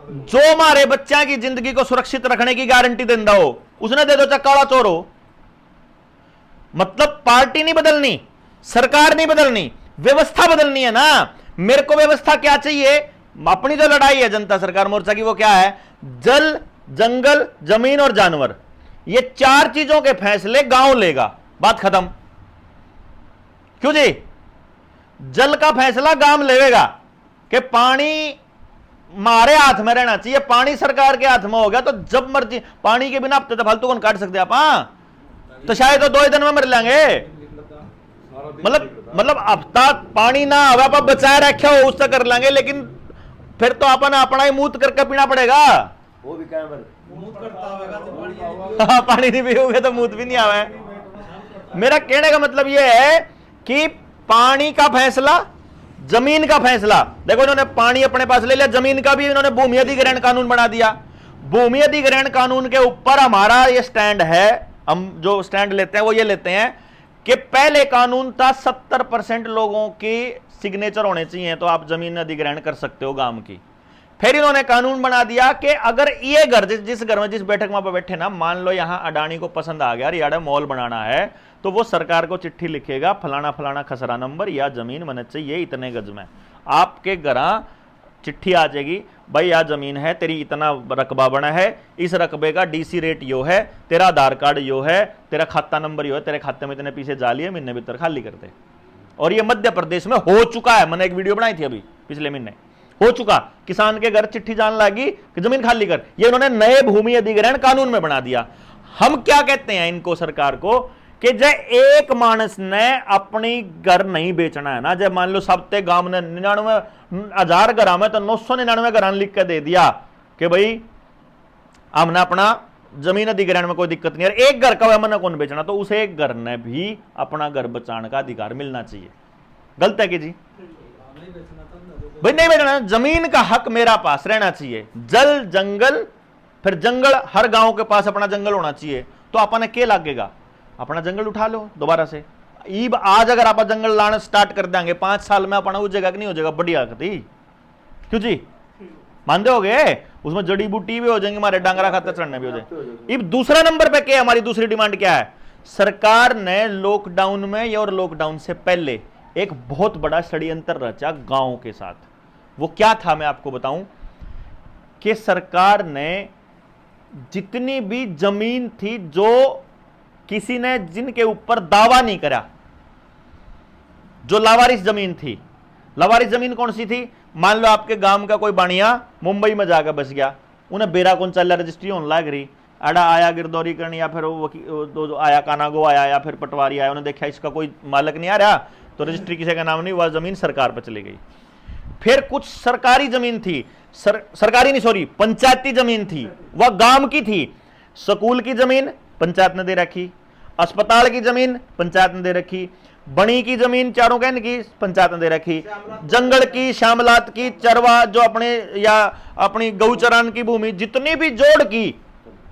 Speaker 1: जो हमारे बच्चा की जिंदगी को सुरक्षित रखने की गारंटी देता हो उसने दे दो, चक्काड़ा चोर हो। मतलब पार्टी नहीं बदलनी, सरकार नहीं बदलनी, व्यवस्था बदलनी है ना। मेरे को व्यवस्था क्या चाहिए? अपनी जो लड़ाई है जनता सरकार मोर्चा की, वो क्या है? जल, जंगल, जमीन और जानवर, ये 4 चीजों के फैसले गांव लेगा, बात खत्म। क्यों जी? जल का फैसला गांव लेगा कि पानी हमारे हाथ में रहना चाहिए, पानी सरकार के हाथ में हो गया तो जब मर्जी, पानी के बिना हफ्ते तो फालतू कौन काट सकते आप? तो शायद तो 2 दिन में मर लेंगे। मतलब हफ्ता पानी ना हवा पर बचाए रखे हो उससे कर लेंगे, लेकिन फिर तो अपन अपना ही मूत करके पीना पड़ेगा।
Speaker 2: वो भी क्या
Speaker 1: पानी नहीं पियोगे तो मूत भी नहीं आवे। मेरा कहने का मतलब यह है कि पानी का फैसला, जमीन का फैसला, देखो इन्होंने पानी अपने पास ले लिया, जमीन का भी इन्होंने भूमि अधिग्रहण कानून बना दिया। भूमि अधिग्रहण कानून के ऊपर हमारा ये स्टैंड है, हम जो स्टैंड लेते हैं वो ये लेते हैं कि पहले कानून था 70% लोगों की सिग्नेचर होने चाहिए तो आप जमीन अधिग्रहण कर सकते हो गांव की। फिर इन्होंने कानून बना दिया कि अगर ये घर, जिस घर में जिस बैठक में बैठे ना, मान लो यहां अडानी को पसंद आ गया, रियाड़ा मॉल बनाना है, तो वो सरकार को चिट्ठी लिखेगा, फलाना फलाना खसरा नंबर या जमीन बने चाहिए इतने गज में। आपके घर चिट्ठी आ जाएगी, भाई यह जमीन है तेरी, इतना रकबा बना है, इस रकबे का डीसी रेट यो है, तेरा आधार कार्ड यो है, तेरा खाता नंबर यो है, तेरे खाते में इतने पैसे जा लिए, महीने भीतर खाली कर दे। और ये मध्य प्रदेश में हो चुका है। मैंने एक वीडियो बनाई थी अभी पिछले महीने, हो चुका। किसान के घर चिट्ठी जान लगी कि जमीन खाली कर, ये उन्होंने नए भूमि अधिग्रहण कानून में बना दिया। हम क्या कहते हैं इनको, सरकार को, कि जब एक मानस ने अपनी घर नहीं बेचना है ना, जब मान लो सबते गांव ने 99,000 घर में तो 999 घर लिख के दे दिया कि भाई हमने अपना जमीन अधिग्रहण में कोई दिक्कत नहीं है, एक घर का मैंने कौन बेचना, तो उसे एक घर ने भी अपना घर बचाने का अधिकार मिलना चाहिए। गलत है कि जी?
Speaker 3: नहीं बेचना तब ना दो।
Speaker 1: भाई नहीं बेचना, जमीन का हक मेरा पास रहना चाहिए। जल जंगल, फिर जंगल, हर गांव के पास अपना जंगल होना चाहिए। तो अपने के लागेगा, अपना जंगल उठा लो दोबारा से। ईब आज अगर आप जंगल लाना स्टार्ट कर देंगे 5 साल में अपना हो जाएगा कि नहीं हो जाएगा? बढ़िया कती, क्यों जी? मानते हो गए? उसमें जड़ी बूटी भी हो जाएंगे, हमारे डांगरा खाते चढ़ने भी हो जाएंगे। अब दूसरा नंबर पे क्या है? हमारी दूसरी डिमांड क्या है? सरकार ने लॉकडाउन में और लॉकडाउन से पहले एक बहुत बड़ा षड्यंत्र रचा गांव के साथ। वो क्या था मैं आपको बताऊं कि सरकार ने जितनी भी जमीन थी जो किसी ने जिनके ऊपर दावा नहीं करा, जो लावारिस जमीन थी, लावारिस जमीन कौन सी थी? मान लो आपके गांव का कोई बाणिया मुंबई में जाकर बस गया, उन्हें बेरा कौन चल रजिस्ट्री होने लग रही, अड़ा आया गिरदौरी करनी, या फिर वो आया कानागो आया, या फिर पटवारी आया, उन्हें देखा इसका कोई मालिक नहीं आ रहा, तो रजिस्ट्री किसी का नाम नहीं, वह जमीन सरकार पर चली गई। फिर कुछ सरकारी जमीन थी, सरकारी नहीं सॉरी पंचायती जमीन थी, वह गांव की थी। स्कूल की जमीन पंचायत ने दे रखी, अस्पताल की जमीन पंचायत ने दे रखी, बणी की जमीन चारों कहने की पंचायत ने दे रखी, जंगल की, श्यामलात की, चरवा जो अपने या अपनी गौचरान की भूमि, जितनी भी जोड़ की,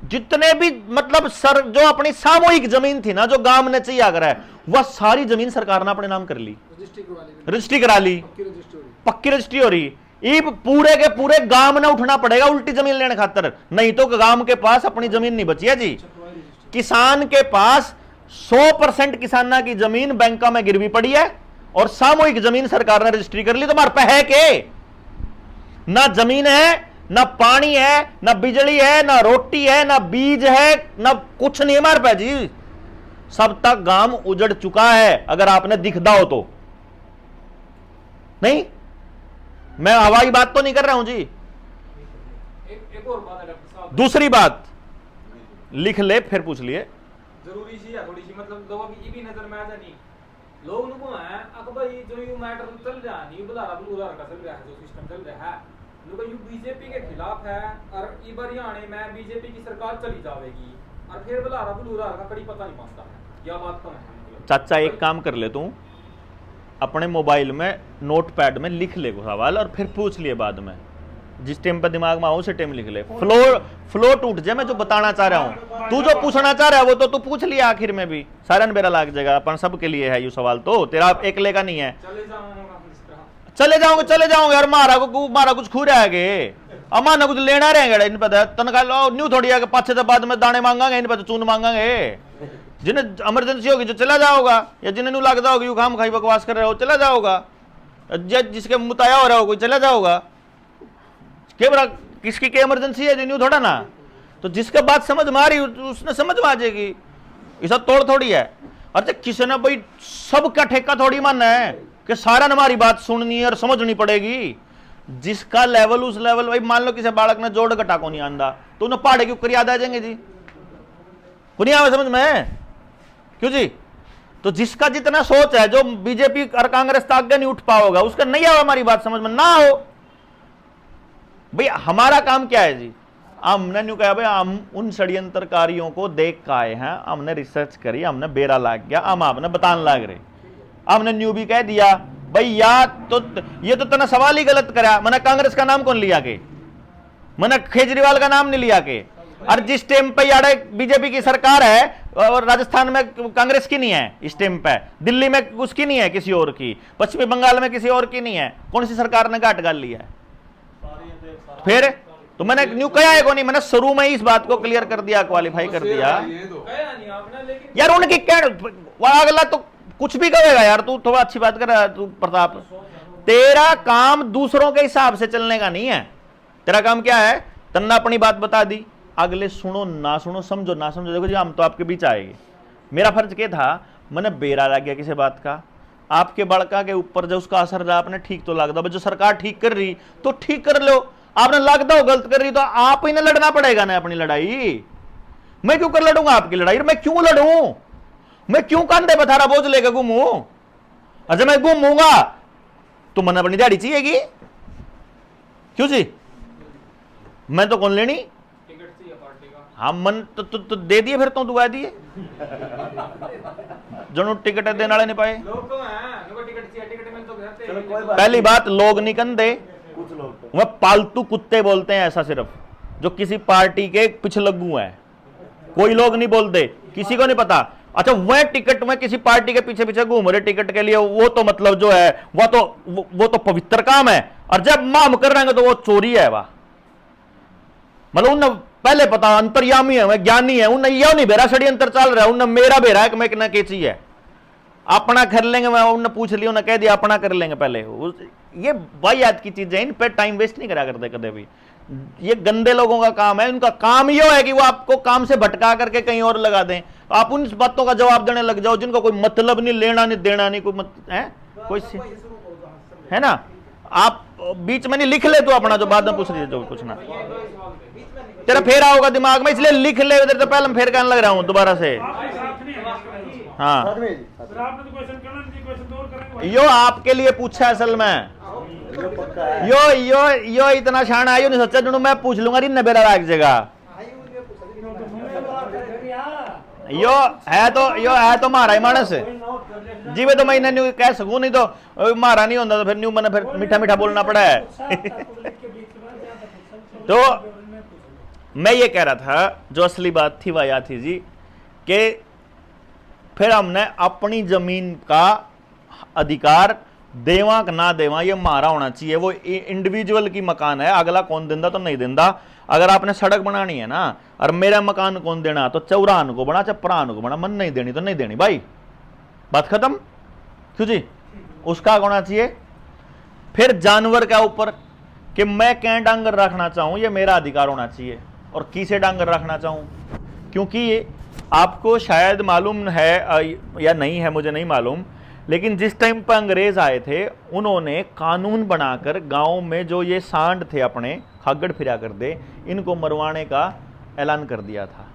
Speaker 1: जितने भी मतलब जो अपनी सामूहिक जमीन थी ना, जो गांव ने चाहिए अगर है, वह सारी जमीन सरकार ने अपने नाम कर ली, रजिस्ट्री करा ली, पक्की रजिस्ट्री हो रही। इब पूरे के पूरे गांव ने उठना पड़ेगा उल्टी जमीन लेने खातर, नहीं तो गांव के पास अपनी जमीन नहीं बची है जी। किसान के पास 100% किसाना की जमीन बैंकों में गिरवी पड़ी है और सामूहिक जमीन सरकार ने रजिस्ट्री कर ली। तो मार है के ना जमीन है, ना पानी है, ना बिजली है, ना रोटी है, ना बीज है, ना कुछ नहीं मार पे जी। सब तक गांव उजड़ चुका है, अगर आपने दिखदा हो तो। नहीं, मैं हवाई बात तो नहीं कर रहा हूं जी।
Speaker 5: एक और बात है डॉक्टर साहब,
Speaker 1: दूसरी बात लिख ले फिर पूछ लिए।
Speaker 5: जरूरी सी है थोड़ी सी, मतलब लोगों की ये भी नजर में आ जानी, लोग नुको है अकबर ये जो यू मैटर चल रहा है, यू बुलारा बुलारा का चल रहा है, जो सिस्टम चल रहा है, लोग यू बीजेपी के खिलाफ है, और ई हरियाणा में बीजेपी की सरकार चली जाएगी, और फिर बुलारा बुलारा का कड़ी पता नहीं पड़ता है, यह बात कम है।
Speaker 1: चाचा एक काम कर ले, तू अपने मोबाइल में नोटपैड में लिख ले वो सवाल और फिर पूछ लिए बाद में, जिस टाइम पे दिमाग में आओ उसे टाइम लिख ले। फ्लो टूट जाए मैं जो बताना चाह रहा हूं, तू जो पूछना चाह रहा है वो तो तू पूछ लिया आखिर में भी, सारा बेरा लाग जाएगा, अपन सबके लिए है ये सवाल, तो तेरा अकेले का नहीं है। चले जाओगे और मारा कुछ खू रहा है, अमा ना कुछ लेना रहेगा, इन पता तनखा न्यू थोड़ी है पाछे तो बाद में दाने मांगांगे, इन पता चून मांगांगे। जिन्हें इमरजेंसी होगी जो चला जाओगा, या जिन्हें न्यू लगता होगी यू खाम खाई बकवास कर रहे हो चला जाओगा, जिसके मुताया हो रहा हो कोई चला जाओगा, किसकी क्या इमरजेंसी है जो थोड़ा ना, तो जिसके बात समझ में आ रही उसने समझ में आ जाएगी, ऐसा तोड़ थोड़ी है। अच्छा किसी ने भाई सबका ठेका थोड़ी मानना है कि सारा ने हमारी बात सुननी है और समझनी पड़ेगी, जिसका लेवल उस लेवल। भाई मान लो किसी बालक ने जोड़ घटा को नहीं आंदा तो उन्हें पहाड़े के ऊपर याद आ जाएंगे जी, को नहीं आवे समझ में, क्यों जी? तो जिसका जितना सोच है, जो बीजेपी और कांग्रेस तक आगे नहीं उठ पाओगा, उसका नहीं आवे हमारी बात समझ में ना हो। भाई हमारा काम क्या है जी, हमने न्यू कहा भाई हम उन षड्यंत्रकारियों को देख के आए हैं, हमने रिसर्च करी, हमने बेरा लाग गया, हम आपने बताने लग रहे, हमने न्यू भी कह दिया भाई या तो ये तो तना सवाल ही गलत करा। मैंने कांग्रेस का नाम कौन लिया के, मैंने केजरीवाल का नाम नहीं लिया के, और जिस टाइम पे यार बीजेपी की सरकार है और राजस्थान में कांग्रेस की नहीं है इस टाइम पे, दिल्ली में उसकी नहीं है किसी और की, पश्चिमी बंगाल में किसी और की नहीं है, कौन सी सरकार ने गांठ गाल लिया है? फिर तो मैंने न्यू कहा है को नहीं, मैंने शुरू में ही इस बात को क्लियर कर दिया, क्वालिफाई कर दिया यार। उनकी क्या अगला तो कुछ भी कहेगा यार, तू थोड़ा अच्छी बात कर रहा है तू प्रताप, तेरा काम दूसरों के हिसाब से चलने का नहीं है। तेरा काम क्या है, तन्ना अपनी बात बता दी, अगले सुनो ना सुनो, समझो ना समझो, देखो जी हम तो आपके बीच आएंगे। मेरा फर्ज क्या था, मैंने बेरा लग गया किसी बात का, आपके बड़का के ऊपर जो उसका असर रहा आपने ठीक तो लगता, जो सरकार ठीक कर रही तो ठीक कर लो, आपने लगता हो गलत कर रही तो आप ही ने लड़ना पड़ेगा ना अपनी लड़ाई। मैं क्यों कर लड़ूंगा आपकी लड़ाई, मैं क्यों लड़ूं, मैं क्यों कंधे पे थारा बोझ लेकर घूमूं? अच्छा मैं घूमूंगा तो मन अपनी दाढ़ी चाहिएगी, क्यों जी? मैं तो कौन लेनी, हाँ मन तो दे दिए फिर तो दुआ दिए जो टिकट देने वाले नहीं पाए।
Speaker 5: लोग तो हैं लोग टिकट चाहिए, टिकट मिल तो घर पे
Speaker 2: चलो कोई बात
Speaker 1: पहली बात लोग नहीं कंधे,
Speaker 2: कुछ लोग तो
Speaker 1: वह पालतू कुत्ते बोलते हैं ऐसा, सिर्फ जो किसी पार्टी के पिछलग्गू हैं, कोई लोग नहीं बोलते, किसी को नहीं पता। अच्छा वह टिकट में किसी पार्टी के पीछे पीछे घूम रहे टिकट के लिए, वो तो मतलब जो है वो तो पवित्र काम है, और जब माम कर रहे हैं तो वो चोरी है। वाह मतलब उन्हें पहले पता अंतर्यामी है, मैं ज्ञानी है, उन्हें यह नहीं बेरा षड्यंत्र चल रहा है, उन्हें मेरा बेरा है कि मैं कितना के चाहिए अपना कर लेंगे। मैं उन्हें पूछ लिया, उन्हें कह दिया अपना कर लेंगे पहले। ये वाहियात की चीजें, इन पे टाइम वेस्ट नहीं करा करते कदे भी। ये गंदे लोगों का काम है, उनका काम ये है कि वो आपको काम से भटका करके कहीं और लगा दें, आप उन बातों का जवाब देने लग जाओ जिनको कोई मतलब नहीं, लेना नहीं देना नहीं, कोई है कोई है ना। आप बीच में नहीं लिख ले तो अपना जो बाद में पूछ रही जो पूछना तेरा फेरा होगा दिमाग में, इसलिए लिख ले उधर। तो पहले मैं फेर कहने लग रहा हूं दोबारा से। हाँ
Speaker 2: साथ में जी,
Speaker 1: यो आपके लिए पूछा असल में,
Speaker 2: जो पक्का है
Speaker 1: यो इतना शान आयो नहीं सोचा जो मैं पूछ लूंगा इन बेरा राख जगह। यो है तो मारा ही मानस जी वे तो मैं इन्हें कह सकूं, नहीं तो मारा नहीं होता तो फिर न्यू मैंने फिर मीठा मीठा बोलना पड़ा है। तो मैं ये कह रहा था जो असली बात थी वह यह थी जी कि फिर हमने अपनी जमीन का अधिकार देवा कि ना देवा ये मारा होना चाहिए। वो इंडिविजुअल की मकान है, अगला कौन देंदा तो नहीं देंदा। अगर आपने सड़क बनानी है ना और मेरा मकान कौन देना, तो चौरान को बना चाहे प्रान को बना, मन नहीं देनी तो नहीं देनी भाई, बात खत्म। क्यों जी, उसका होना चाहिए। फिर जानवर के ऊपर कि मैं क्या डांगर रखना चाहूं ये मेरा अधिकार होना चाहिए, और किसे डांगर रखना चाहूं, क्योंकि आपको शायद मालूम है या नहीं है मुझे नहीं मालूम, लेकिन जिस टाइम पर अंग्रेज आए थे उन्होंने कानून बनाकर गांव में जो ये सांड थे अपने खागड़ फिरा कर दे, इनको मरवाने का ऐलान कर दिया था।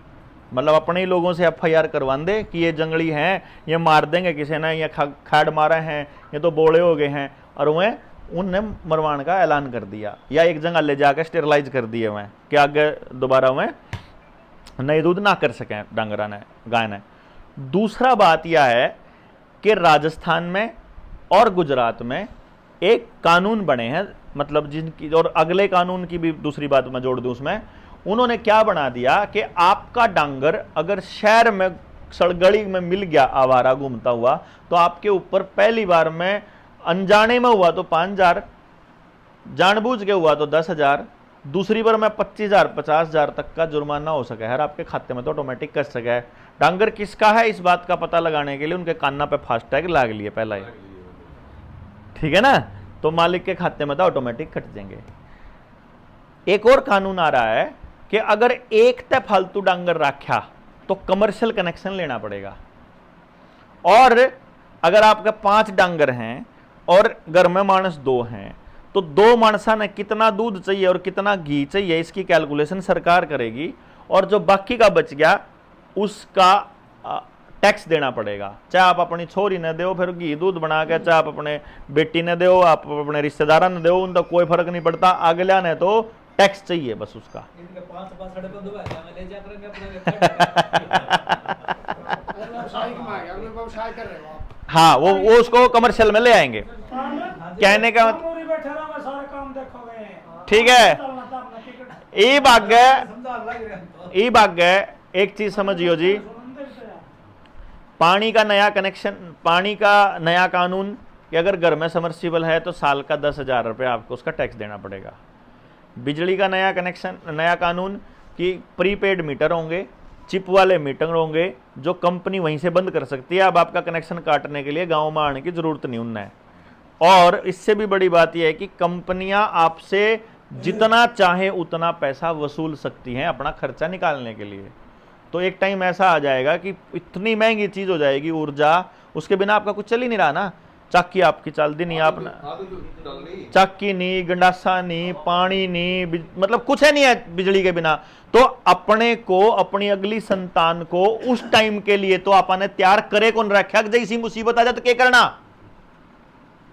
Speaker 1: मतलब अपने ही लोगों से FIR करवा दे कि ये जंगली हैं, ये मार देंगे किसी ने, ये खाड़ मारे हैं, ये तो बोले हो गए हैं, और वह उनने मरवाने का ऐलान कर दिया, या एक जगह ले जाकर स्टेरलाइज कर दिए वह कि आगे दोबारा वह नए दूध ना कर सकें डांगरा ने गाय ने। दूसरा बात यह है कि राजस्थान में और गुजरात में एक कानून बने हैं, मतलब जिनकी, और अगले कानून की भी दूसरी बात मैं जोड़ दूं उसमें, उन्होंने क्या बना दिया कि आपका डांगर अगर शहर में सड़गड़ी में मिल गया आवारा घूमता हुआ, तो आपके ऊपर पहली बार में अनजाने में हुआ तो 5,000, जानबूझ के हुआ तो 10,000, दूसरी बार में 25,000 50,000 तक का जुर्माना हो सके है, आपके खाते में तो ऑटोमेटिक कर सके। डांगर किसका है इस बात का पता लगाने के लिए उनके कान्ना पे फास्टैग लाग लिए पहला ही, ठीक है ना, तो मालिक के खाते में तो ऑटोमेटिक कट जाएंगे। एक और कानून आ रहा है कि अगर एक तय फालतू डांगर रखा तो कमर्शियल कनेक्शन लेना पड़ेगा, और अगर आपके 5 डांगर हैं और घर में मानस 2 हैं, तो 2 मानसा ने कितना दूध चाहिए और कितना घी चाहिए इसकी कैलकुलेशन सरकार करेगी, और जो बाकी का बच गया उसका टैक्स देना पड़ेगा। चाहे आप अपनी छोरी ने दो फिर घी दूध बना के, चाहे आप अपने बेटी ने दो, आप अपने रिश्तेदार ने दो, उनका कोई फर्क नहीं पड़ता, अगला ने तो टैक्स चाहिए बस उसका। हाँ वो उसको कमर्शियल में ले आएंगे, कहने का ठीक है। ई भाग एक चीज समझियो जी, पानी का नया कनेक्शन, पानी का नया कानून कि अगर घर में समर्सिबल है तो साल का 10,000 रुपये आपको उसका टैक्स देना पड़ेगा। बिजली का नया कनेक्शन, नया कानून कि प्रीपेड मीटर होंगे, चिप वाले मीटर होंगे जो कंपनी वहीं से बंद कर सकती है, अब आपका कनेक्शन काटने के लिए गांव में आने की जरूरत नहीं उन्हें। और इससे भी बड़ी बात यह है कि कंपनियां आपसे जितना चाहे उतना पैसा वसूल सकती हैं अपना खर्चा निकालने के लिए। तो एक टाइम ऐसा आ जाएगा कि इतनी महंगी चीज हो जाएगी ऊर्जा, उसके बिना आपका कुछ चल ही नहीं रहा ना। चक्की आपकी चलती नहीं, आप चक्की नहीं, गंडासा नहीं, पानी नहीं, मतलब कुछ है नहीं है बिजली के बिना। तो अपने को, अपनी अगली संतान को उस टाइम के लिए तो आपने तैयार करे कौन रखा, जैसी मुसीबत आ जाए तो क्या करना।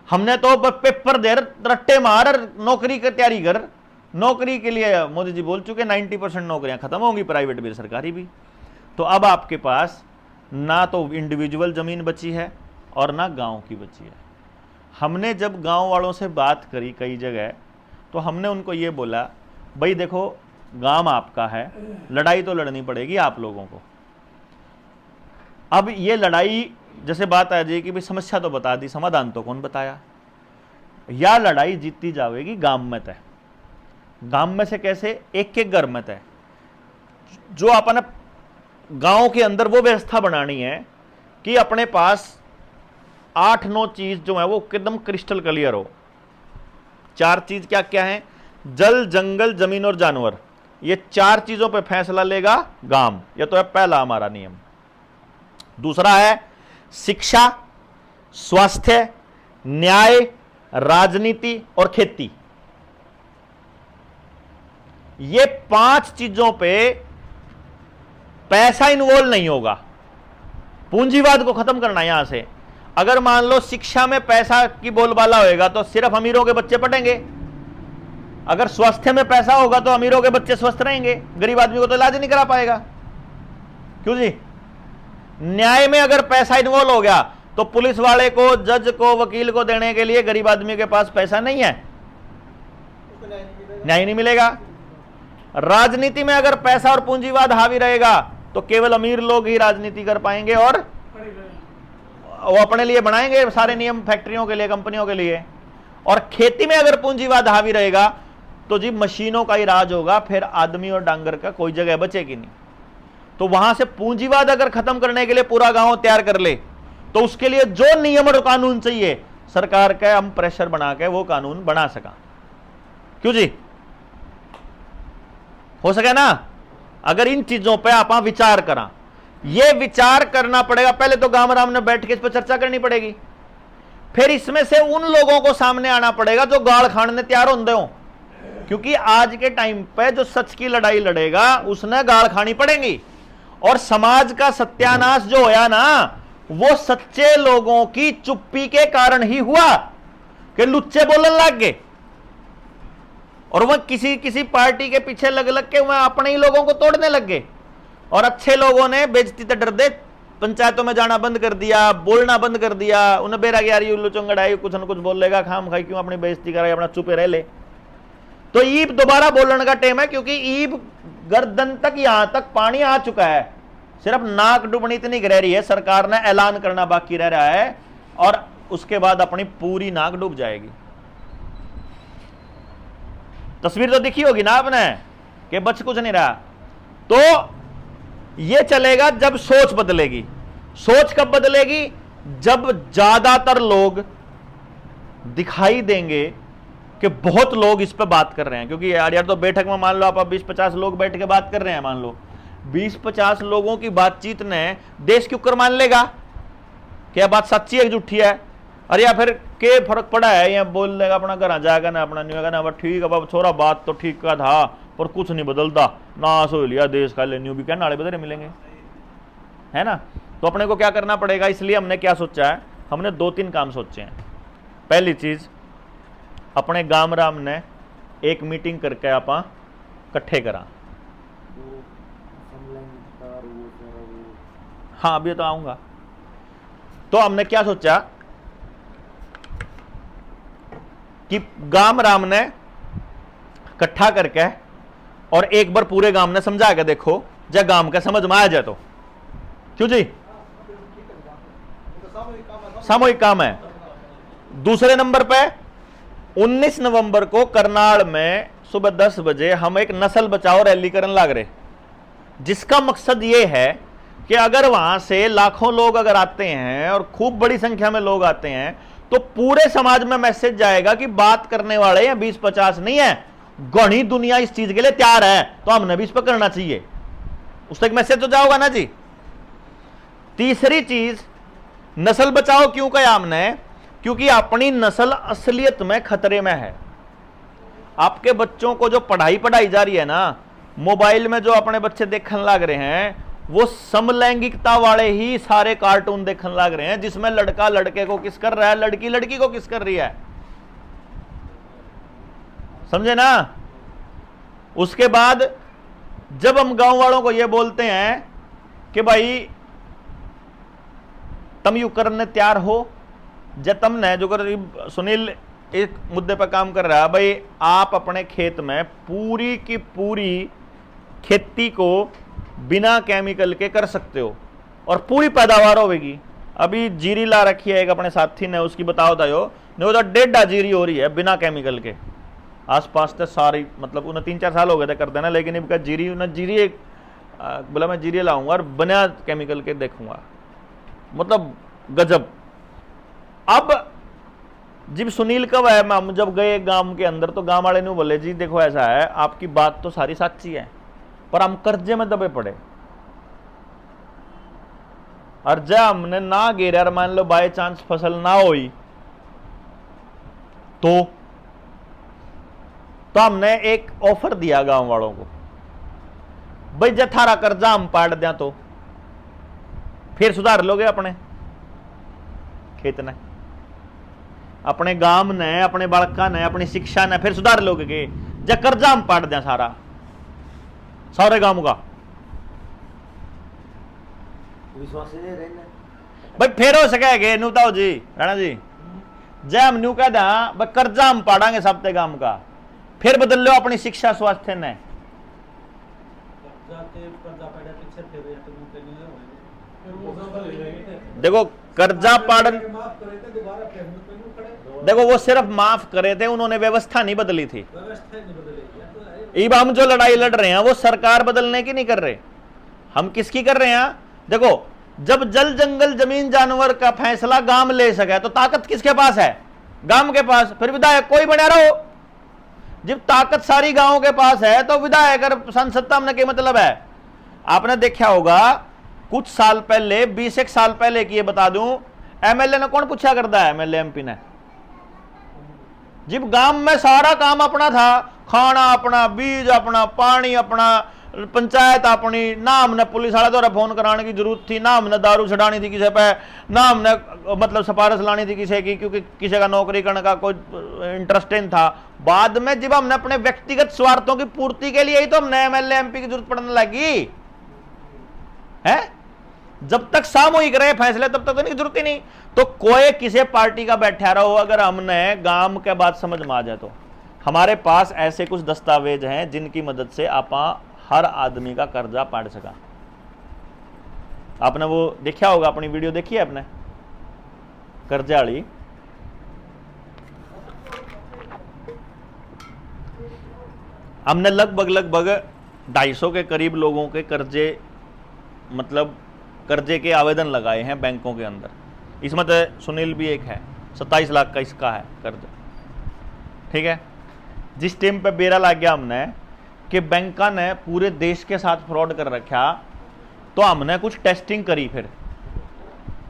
Speaker 1: हमने तो पेपर दे रट्टे मार, नौकरी की तैयारी कर, नौकरी के लिए मोदी जी बोल चुके 90% नौकरियां खत्म होंगी, प्राइवेट भी सरकारी भी। तो अब आपके पास ना तो इंडिविजुअल जमीन बची है और ना गांव की बची है। हमने जब गांव वालों से बात करी कई जगह, तो हमने उनको ये बोला, भाई देखो गांव आपका है, लड़ाई तो लड़नी पड़ेगी आप लोगों को। अब ये लड़ाई जैसे बात आ जाएगी, भाई समस्या तो बता दी, समाधान तो कौन बताया। या लड़ाई जीती जाएगी गांव में तय। गांव में से कैसे? एक एक घर में तय। जो अपने गांव के अंदर वो व्यवस्था बनानी है कि अपने पास 8-9 चीज जो है वो एकदम क्रिस्टल क्लियर हो। 4 चीज क्या क्या है? जल, जंगल, जमीन और जानवर। ये 4 चीजों पे फैसला लेगा गांव। ये तो है पहला हमारा नियम। दूसरा है शिक्षा, स्वास्थ्य, न्याय, राजनीति और खेती। ये 5 चीजों पे पैसा इन्वॉल्व नहीं होगा। पूंजीवाद को खत्म करना है यहां से। अगर मान लो शिक्षा में पैसा की बोलबाला होएगा तो सिर्फ अमीरों के बच्चे पढ़ेंगे। अगर स्वास्थ्य में पैसा होगा तो अमीरों के बच्चे स्वस्थ रहेंगे, गरीब आदमी को तो इलाज नहीं करा पाएगा। क्यों जी? न्याय में अगर पैसा इन्वॉल्व हो गया तो पुलिस वाले को, जज को, वकील को देने के लिए गरीब आदमी के पास पैसा नहीं है, न्याय नहीं मिलेगा। राजनीति में अगर पैसा और पूंजीवाद हावी रहेगा तो केवल अमीर लोग ही राजनीति कर पाएंगे और वो अपने लिए बनाएंगे सारे नियम, फैक्ट्रियों के लिए, कंपनियों के लिए। और खेती में अगर पूंजीवाद हावी रहेगा तो जी मशीनों का ही राज होगा, फिर आदमी और डांगर का कोई जगह बचेगी नहीं। तो वहां से पूंजीवाद अगर खत्म करने के लिए पूरा गांव तैयार कर ले तो उसके लिए जो नियम और कानून चाहिए सरकार का हम प्रेशर बना के वो कानून बना सका। क्यों जी? हो सके ना? अगर इन चीजों पे आप विचार करा, ये विचार करना पड़ेगा। पहले तो गांव राम ने बैठ के इस पर चर्चा करनी पड़ेगी, फिर इसमें से उन लोगों को सामने आना पड़ेगा जो गाल खाने तैयार होंगे हो। क्योंकि आज के टाइम पे जो सच की लड़ाई लड़ेगा उसने गाल खानी पड़ेगी। और समाज का सत्यानाश जो होया ना, वो सच्चे लोगों की चुप्पी के कारण ही हुआ कि लुच्चे बोलने लग गए और वह किसी किसी पार्टी के पीछे लग लग के वह अपने ही लोगों को तोड़ने लग गए। और अच्छे लोगों ने बेइज्जती से डर दे पंचायतों में जाना बंद कर दिया, बोलना बंद कर दिया। उन्हें बेरा कि यार ये उल्लू चंगड़ाई कुछ न कुछ बोल लेगा, खाम खाई क्यों अपनी बेइज्जती कराए, अपना चुपे रह ले। तो ईब दोबारा बोलने का टाइम है, क्योंकि ईब गर्दन तक, यहां तक पानी आ चुका है। सिर्फ नाक डूबनी इतनी रह रही है, सरकार ने ऐलान करना बाकी रह रहा है और उसके बाद अपनी पूरी नाक डूब जाएगी। तस्वीर तो दिखी होगी ना आपने कि बच कुछ नहीं रहा। तो ये चलेगा जब सोच बदलेगी। सोच कब बदलेगी? जब ज्यादातर लोग दिखाई देंगे कि बहुत लोग इस पे बात कर रहे हैं। क्योंकि यार तो बैठक में मान लो आप 20-50 लोग बैठ के बात कर रहे हैं, मान लो 20-50 लोगों की बातचीत ने देश के ऊपर मान लेगा कि यह बात सच्ची है झूठी है। अरे या फिर के फर्क पड़ा है, या बोल लेगा अपना घर जाएगा ना, अपना नहीं होगा ना, ठीक है बाबा छोरा बात तो ठीक का था पर कुछ नहीं बदलता, नाश हो लिया देश का, ले न्यू भी क्या नाले बदले मिलेंगे, है ना। तो अपने को क्या करना पड़ेगा? इसलिए हमने क्या सोचा है, हमने 2-3 काम सोचे हैं। पहली चीज, अपने गांव राम ने एक मीटिंग करके आप इकट्ठे करा। हाँ अभी तो आऊंगा। तो हमने क्या सोचा कि गांव राम ने इकट्ठा करके और एक बार पूरे गांव ने समझा के देखो, जब गांव का समझ में आ जाए तो। क्यों जी? सामूहिक काम है। दूसरे नंबर पे 19 नवंबर को करनाल में सुबह 10 बजे हम एक नस्ल बचाओ रैली करने लग रहे, जिसका मकसद ये है कि अगर वहां से लाखों लोग अगर आते हैं और खूब बड़ी संख्या में लोग आते हैं तो पूरे समाज में मैसेज जाएगा कि बात करने वाले हैं 20-50 नहीं है, घनी दुनिया इस चीज के लिए तैयार है, तो हमने भी इस पर करना चाहिए। उस तक मैसेज तो जाओगा ना जी। तीसरी चीज, नस्ल बचाओ क्यों कहा हमने? क्योंकि अपनी नस्ल असलियत में खतरे में है। आपके बच्चों को जो पढ़ाई जा रही है ना, मोबाइल में जो अपने बच्चे देखने लग रहे हैं, वो समलैंगिकता वाले ही सारे कार्टून देखने लग रहे हैं, जिसमें लड़का लड़के को किस कर रहा है, लड़की लड़की को किस कर रही है। समझे ना? उसके बाद जब हम गांव वालों को यह बोलते हैं कि भाई तम यू करने तैयार हो, जब तुमने जो कर सुनील एक मुद्दे पर काम कर रहा है, भाई आप अपने खेत में पूरी की पूरी खेती को बिना केमिकल के कर सकते हो और पूरी पैदावार होगी। अभी जीरी ला रखी है एक अपने साथी ने, उसकी बताओ था यो नहीं तो 1.5 जीरी हो रही है बिना केमिकल के। आसपास तो सारी मतलब उन्हें 3-4 साल हो गए थे कर देना, लेकिन इनका जीरी उन्हें जीरी एक बोला मैं जीरी लाऊंगा और बिना केमिकल के देखूंगा, मतलब गजब। अब जब सुनील कब है, हम जब गए गांव के अंदर तो गांव वाले ने बोले जी देखो ऐसा है, आपकी बात तो सारी सच्ची है पर हम कर्जे में दबे पड़े, और जब हमने ना गिरा और मान लो बाय चांस फसल ना हुई तो हमने एक ऑफर दिया गांव वालों को, भाई जब थारा कर्जा हम पाट दें तो फिर सुधार लोगे अपने खेत ने, अपने गांव ने, अपने बालका ने, अपनी शिक्षा ने फिर सुधार लोगे के जब कर्जा हम पाट दें सारा सारे गांव का।
Speaker 2: विश्वास नहीं रहना
Speaker 1: भाई फिर हो सके नू बताओ जी राणा जी, जय हम न्यू कह भाई कर्जा हम पाड़ांगे सबते गांव का, फिर बदल लो अपनी शिक्षा स्वास्थ्य ने। देखो कर्जा पाड़न, देखो वो सिर्फ माफ करे थे, उन्होंने व्यवस्था नहीं बदली थी। अब हम जो लड़ाई लड़ रहे हैं वो सरकार बदलने की नहीं कर रहे, हम किसकी कर रहे हैं। देखो जब जल जंगल जमीन जानवर का फैसला गांव ले सके तो ताकत किसके पास है, गांव के पास, फिर विधायक कोई बना रहो। जब ताकत सारी गांव के पास है तो विधायक और संसद में क्या मतलब है। आपने देखा होगा कुछ साल पहले, 20 साल पहले की ये बता दूं, एमएलए ने कौन पूछा करता है, एमएलए एमपी ने। जब गांव में सारा काम अपना था, खाना अपना, बीज अपना, पानी अपना, पंचायत अपनी, ना हमने पुलिस वाले द्वारा फोन कराने की जरूरत थी, ना हमने दारू छड़ानी थी किसी पे, ना हमने मतलब सिफारिश लानी थी किसी की, क्योंकि किसी का नौकरी करने का कोई इंटरेस्ट नहीं था। बाद में जब हमने अपने व्यक्तिगत स्वार्थों की पूर्ति के लिए ही तो हमने एमएलए एमपी की जरूरत पड़ने लगी है। जब तक सामूहिक रहे फैसले तब तक तो जरूरत ही नहीं। तो कोई किसी पार्टी का बैठा रहो, अगर हमने गांव के बात समझ में आ जाए तो हमारे पास ऐसे कुछ दस्तावेज हैं जिनकी मदद से आप हर आदमी का कर्जा पाड़ सका। आपने वो देखा होगा, अपनी वीडियो देखी है आपने कर्जा वाली, हमने लगभग 250 के करीब लोगों के कर्जे, मतलब कर्जे के आवेदन लगाए हैं बैंकों के अंदर। इसमें तो सुनील भी एक है, 27 लाख का इसका है कर्जा, ठीक है। जिस टाइम पे बेरा लग गया हमने कि बैंका ने पूरे देश के साथ फ्रॉड कर रखा, तो हमने कुछ टेस्टिंग करी। फिर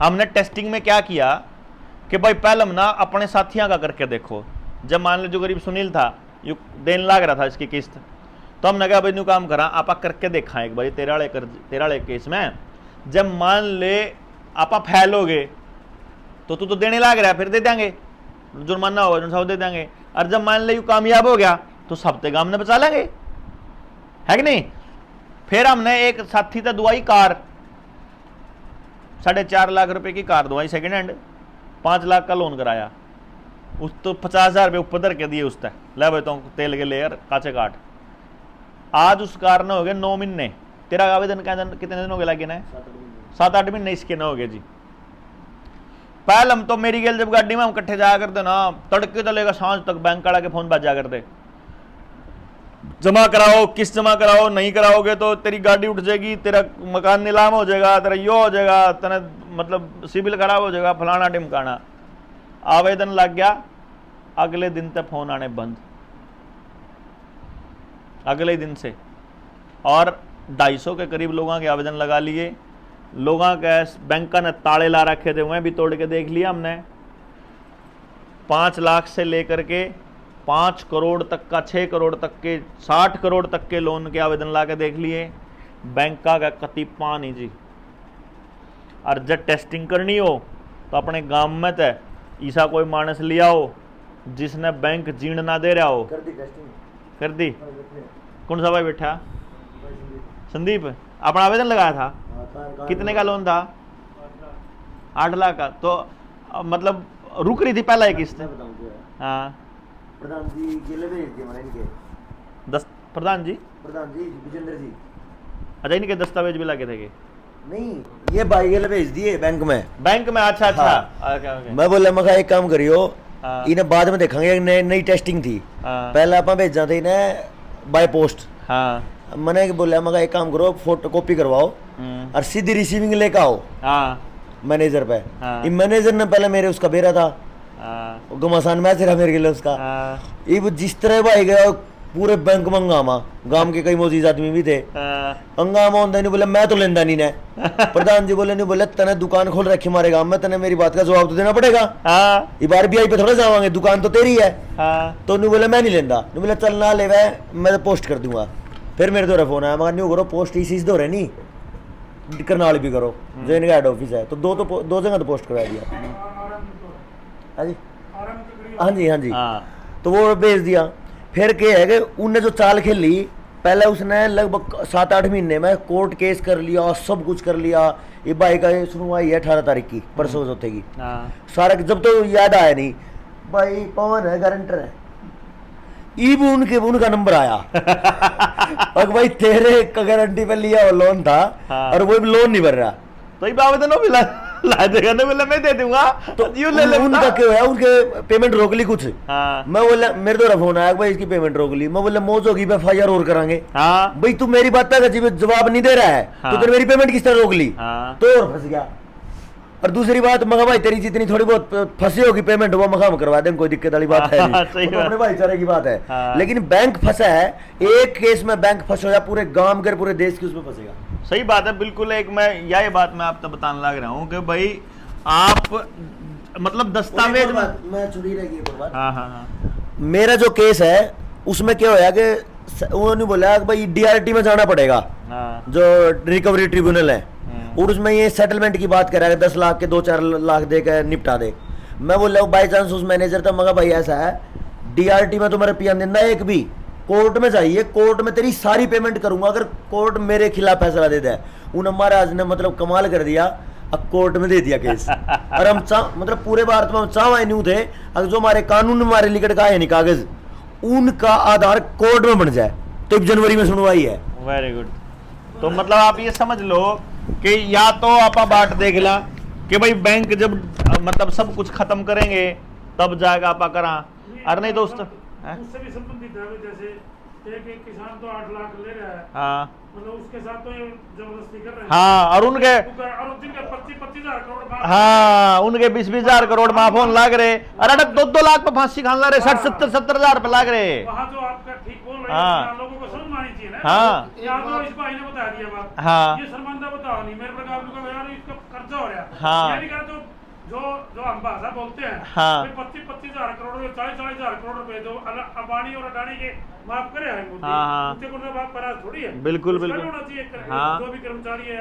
Speaker 1: हमने टेस्टिंग में क्या किया कि भाई पहले हम ना अपने साथियों का करके देखो। जब मान लो जो गरीब सुनील था, यू देन लाग रहा था इसकी किस्त, तो हमने कहा भाई न्यू काम करा, आप करके देखा एक बार तेरा वाले केस में। जब मान ले आप फैलोगे तो तू तो देने लाग रहा है, फिर दे देंगे, जुर्माना होगा जो सब दे देंगे। और जब मान ले यू कामयाब हो गया तो सबते गांव ने बचा लेंगे, है कि नहीं। फिर हमने एक साथी था दुआई कार, 4.5 लाख रुपए की कार दुआई सेकेंड हैंड, 5 लाख का लोन कराया, उस तो 50,000 रुपये ऊपर धर के दिए उसने, ले भाई तो तेल के लेयर काचे काट। आज उस कार ने हो गए 9 महीने। तेरा आवेदन कितने दिन हो गए लगे ना, 7-8 महीने इसके ना हो गए जी। पहले हम तो मेरी गेल जब गाड़ी में हम इकट्ठे जाया करते ना, तड़के तो लेकर सांझ तक बैंक वाला के फोन बजा करते, जमा कराओ, किस्त जमा कराओ, नहीं कराओगे तो तेरी गाड़ी उठ जाएगी, तेरा मकान नीलाम हो जाएगा, तेरा यो हो जाएगा, तेरा मतलब सिविल खराब हो जाएगा, फलाना टिमकाना। आवेदन लग गया, अगले दिन तक फोन आने बंद, अगले दिन से। और 250 के करीब लोगों के आवेदन लगा लिए। लोगों के बैंक ने ताले ला रखे थे, वह भी तोड़ के देख लिया हमने। 5 लाख से लेकर के 5 करोड़ तक का, 6 करोड़ तक के, 60 करोड़ तक के लोन के आवेदन ला के देख लिए। बैंक का कति पानी जी। और जब टेस्टिंग करनी हो तो अपने गांव में तो ऐसा कोई मानस लिया हो जिसने बैंक जीण ना दे रहा हो।
Speaker 2: कर दी टेस्टिंग,
Speaker 1: कर दी। कौन सा भाई बैठा? संदीप। अपना आवेदन लगाया था? कितने का लोन था? 8 लाख का। तो मतलब रुक रही थी पहला एक किस्त? हाँ
Speaker 2: प्रधान जी केले भेज दिए मैंने इनके।
Speaker 1: प्रधान जी
Speaker 2: विजेंद्र जी।
Speaker 1: अच्छा, इनके दस्तावेज भी लगे थे?
Speaker 2: नहीं, ये भाई केले भेज दिए बैंक में।
Speaker 1: अच्छा अच्छा।
Speaker 2: हाँ।
Speaker 1: ओके।
Speaker 2: मैं बोला मैं एक काम करियो,
Speaker 1: हाँ।
Speaker 2: इन्हें बाद में देखेंगे, नई टेस्टिंग थी।
Speaker 1: हाँ।
Speaker 2: पहले आप भेजा था इन्हें बाय पोस्ट।
Speaker 1: हाँ।
Speaker 2: मैंने बोला मैं एक काम करो, फोटो कॉपी करवाओ और सीधी रिसीविंग लेकर आओ
Speaker 1: हाँ।
Speaker 2: मैनेजर पे।
Speaker 1: हाँ।
Speaker 2: ये मैनेजर ने पहले मेरे उसका बेरा था,
Speaker 1: हाँ।
Speaker 2: घमासान मैच रहा मेरे लिए उसका।
Speaker 1: हाँ।
Speaker 2: ये वो जिस तरह भाई गया पूरे बैंक में हंगामा, गांव के कई मौजूद आदमी भी थे।
Speaker 1: हाँ।
Speaker 2: हंगामा होता नहीं, बोले मैं तो लेंदा नहीं ने। प्रधान जी बोले नहीं, बोले तने दुकान खोल रखी हमारे गांव में, तने मेरी बात का जवाब तो देना पड़ेगा।
Speaker 1: हाँ।
Speaker 2: ये बार भी आई पे थोड़ा जावांगे, दुकान तो तेरी है।
Speaker 1: हाँ।
Speaker 2: तो नहीं बोले मैं नहीं लेंदा, नहीं बोले चल ना ले मैं तो पोस्ट कर दूंगा। फिर मेरे द्वारा फोन आया, मगर नहीं करो पोस्ट इसी दो रहे नहीं करनाल भी करो, जो इनका हेड ऑफिस है। तो दो जगह तो पोस्ट करवा दिया। हाँ जी, हाँ जी, हाँ जी। तो वो भेज दिया। फिर क्या है कि उनने जो चाल खेली, पहले उसने लगभग 7-8 महीने में कोर्ट केस कर लिया, सब कुछ कर लिया। ये भाई का सुनवाई है 18 तारीख की, परसों चौथे की। सारा जब तो याद आया नहीं, भाई पवन है गारंटर है, ईब उनका नंबर आया। और भाई तेरे का गारंटी पे लिया वो लोन था।
Speaker 1: हाँ।
Speaker 2: और वो लोन नहीं भर रहा,
Speaker 1: तो ये आवेदन भी ला देगा ना, बोला मैं दे दूंगा
Speaker 2: तो
Speaker 1: यूं ले ले।
Speaker 2: उनका क्या है, उनके पेमेंट रोक ली कुछ।
Speaker 1: हाँ।
Speaker 2: मैं बोला, मेरे द्वारा फोन आया भाई इसकी पेमेंट रोक ली। मैं बोला मौज होगी, FIR और करांगे।
Speaker 1: हाँ।
Speaker 2: भाई तू मेरी बात का जवाब नहीं दे रहा है।
Speaker 1: हाँ।
Speaker 2: तो तेरी मेरी पेमेंट किस तरह रोक ली?
Speaker 1: हाँ।
Speaker 2: तो और फंस गया। और दूसरी बात, मगा भाई तेरी जितनी थोड़ी बहुत फंसी होगी पेमेंट, वो मगा हम करवा देंगे, कोई दिक्कत वाली बात है
Speaker 1: हाँ,
Speaker 2: नहीं।
Speaker 1: सही
Speaker 2: वो तो
Speaker 1: बात।
Speaker 2: अपने भाईचारे की बात है।
Speaker 1: हाँ।
Speaker 2: लेकिन बैंक फंसा है, एक केस में बैंक फंस या पूरे गांव के पूरे देश की उसमें फंसेगा।
Speaker 1: सही बात है, बिल्कुल। एक मैं यही बात मैं आपको बताने लग रहा हूँ कि भाई आप मतलब दस्तावेज में।
Speaker 2: मैं छुड़ी रहेगी एक और बात।
Speaker 1: हाँ हाँ हाँ।
Speaker 2: मेरा जो केस है उसमें क्या होया कि उन्होंने बोला कि भाई DRT में जाना पड़ेगा,
Speaker 1: हाँ।
Speaker 2: जो रिकवरी ट्रिब्यूनल है, और उसमें ये सेटलमेंट की बात कर रहा है 10 लाख के 2-4 लाख दे के निपटा दे। मैं बोल रहा हूँ बाई चांस उस मैनेजर था, मगर भाई ऐसा है DRT में तो मेरे पिया देना एक भी कोर्ट में चाहिए, कोर्ट में तेरी सारी पेमेंट करूंगा अगर कोर्ट मेरे खिलाफ फैसला दे दे। उन महाराज ने मतलब कमाल कर दिया, अब कोर्ट में दे दिया केस। और हम मतलब पूरे भारत में हम चाह नहीं थे, अगर जो हमारे कानून में हमारे लिखट का है नहीं कागज, उनका आधार कोर्ट में बन जाए। तो जनवरी में सुनवाई है।
Speaker 1: Very good. तो मतलब आप ये समझ लो कि या तो आप बाट देख ला कि भाई बैंक जब मतलब सब कुछ खत्म करेंगे तब जाएगा आप करा, और नहीं दोस्त
Speaker 6: उससे भी संबंधित है। जैसे एक किसान तो 8 लाख ले रहा है,
Speaker 1: हाँ
Speaker 6: मतलब उसके साथ तो ये जबरदस्ती कर रहे हैं।
Speaker 1: हाँ, और उनके
Speaker 6: 25 हजार करोड़
Speaker 1: हाँ उनके 20 हजार करोड़ माफ होने लाग रहे, अरे 2-2 लाख पे फांसी खान ला रहे, 60-70 हजार पे लाग रहे।
Speaker 6: वहाँ जो आपका ठीक बोल रहे
Speaker 1: हाँ।
Speaker 6: हैं, लोगों को समझ में आनी चाहिए ना।
Speaker 1: हाँ।
Speaker 6: या तो इस भाई ने बता दिया बात,
Speaker 1: हाँ।
Speaker 6: ये शर्मांदा बताओ नहीं मेरे प्रकार का, यार इसका कर्जा हो रहा है।
Speaker 1: हाँ।
Speaker 6: यानी क्या जो हम भाषा बोलते हैं,
Speaker 1: हाँ।
Speaker 6: 25 हजार करोड़, 40 हजार करोड़ रुपए जो अंबानी और अडानी के माफ करे हैं मोदी,
Speaker 1: हाँ, हाँ।
Speaker 6: उनके को माफ करा थोड़ी है।
Speaker 1: बिल्कुल,
Speaker 6: उसका
Speaker 1: बिल्कुल।
Speaker 6: भी होना चाहिए।
Speaker 1: हाँ।
Speaker 6: जो भी कर्मचारी है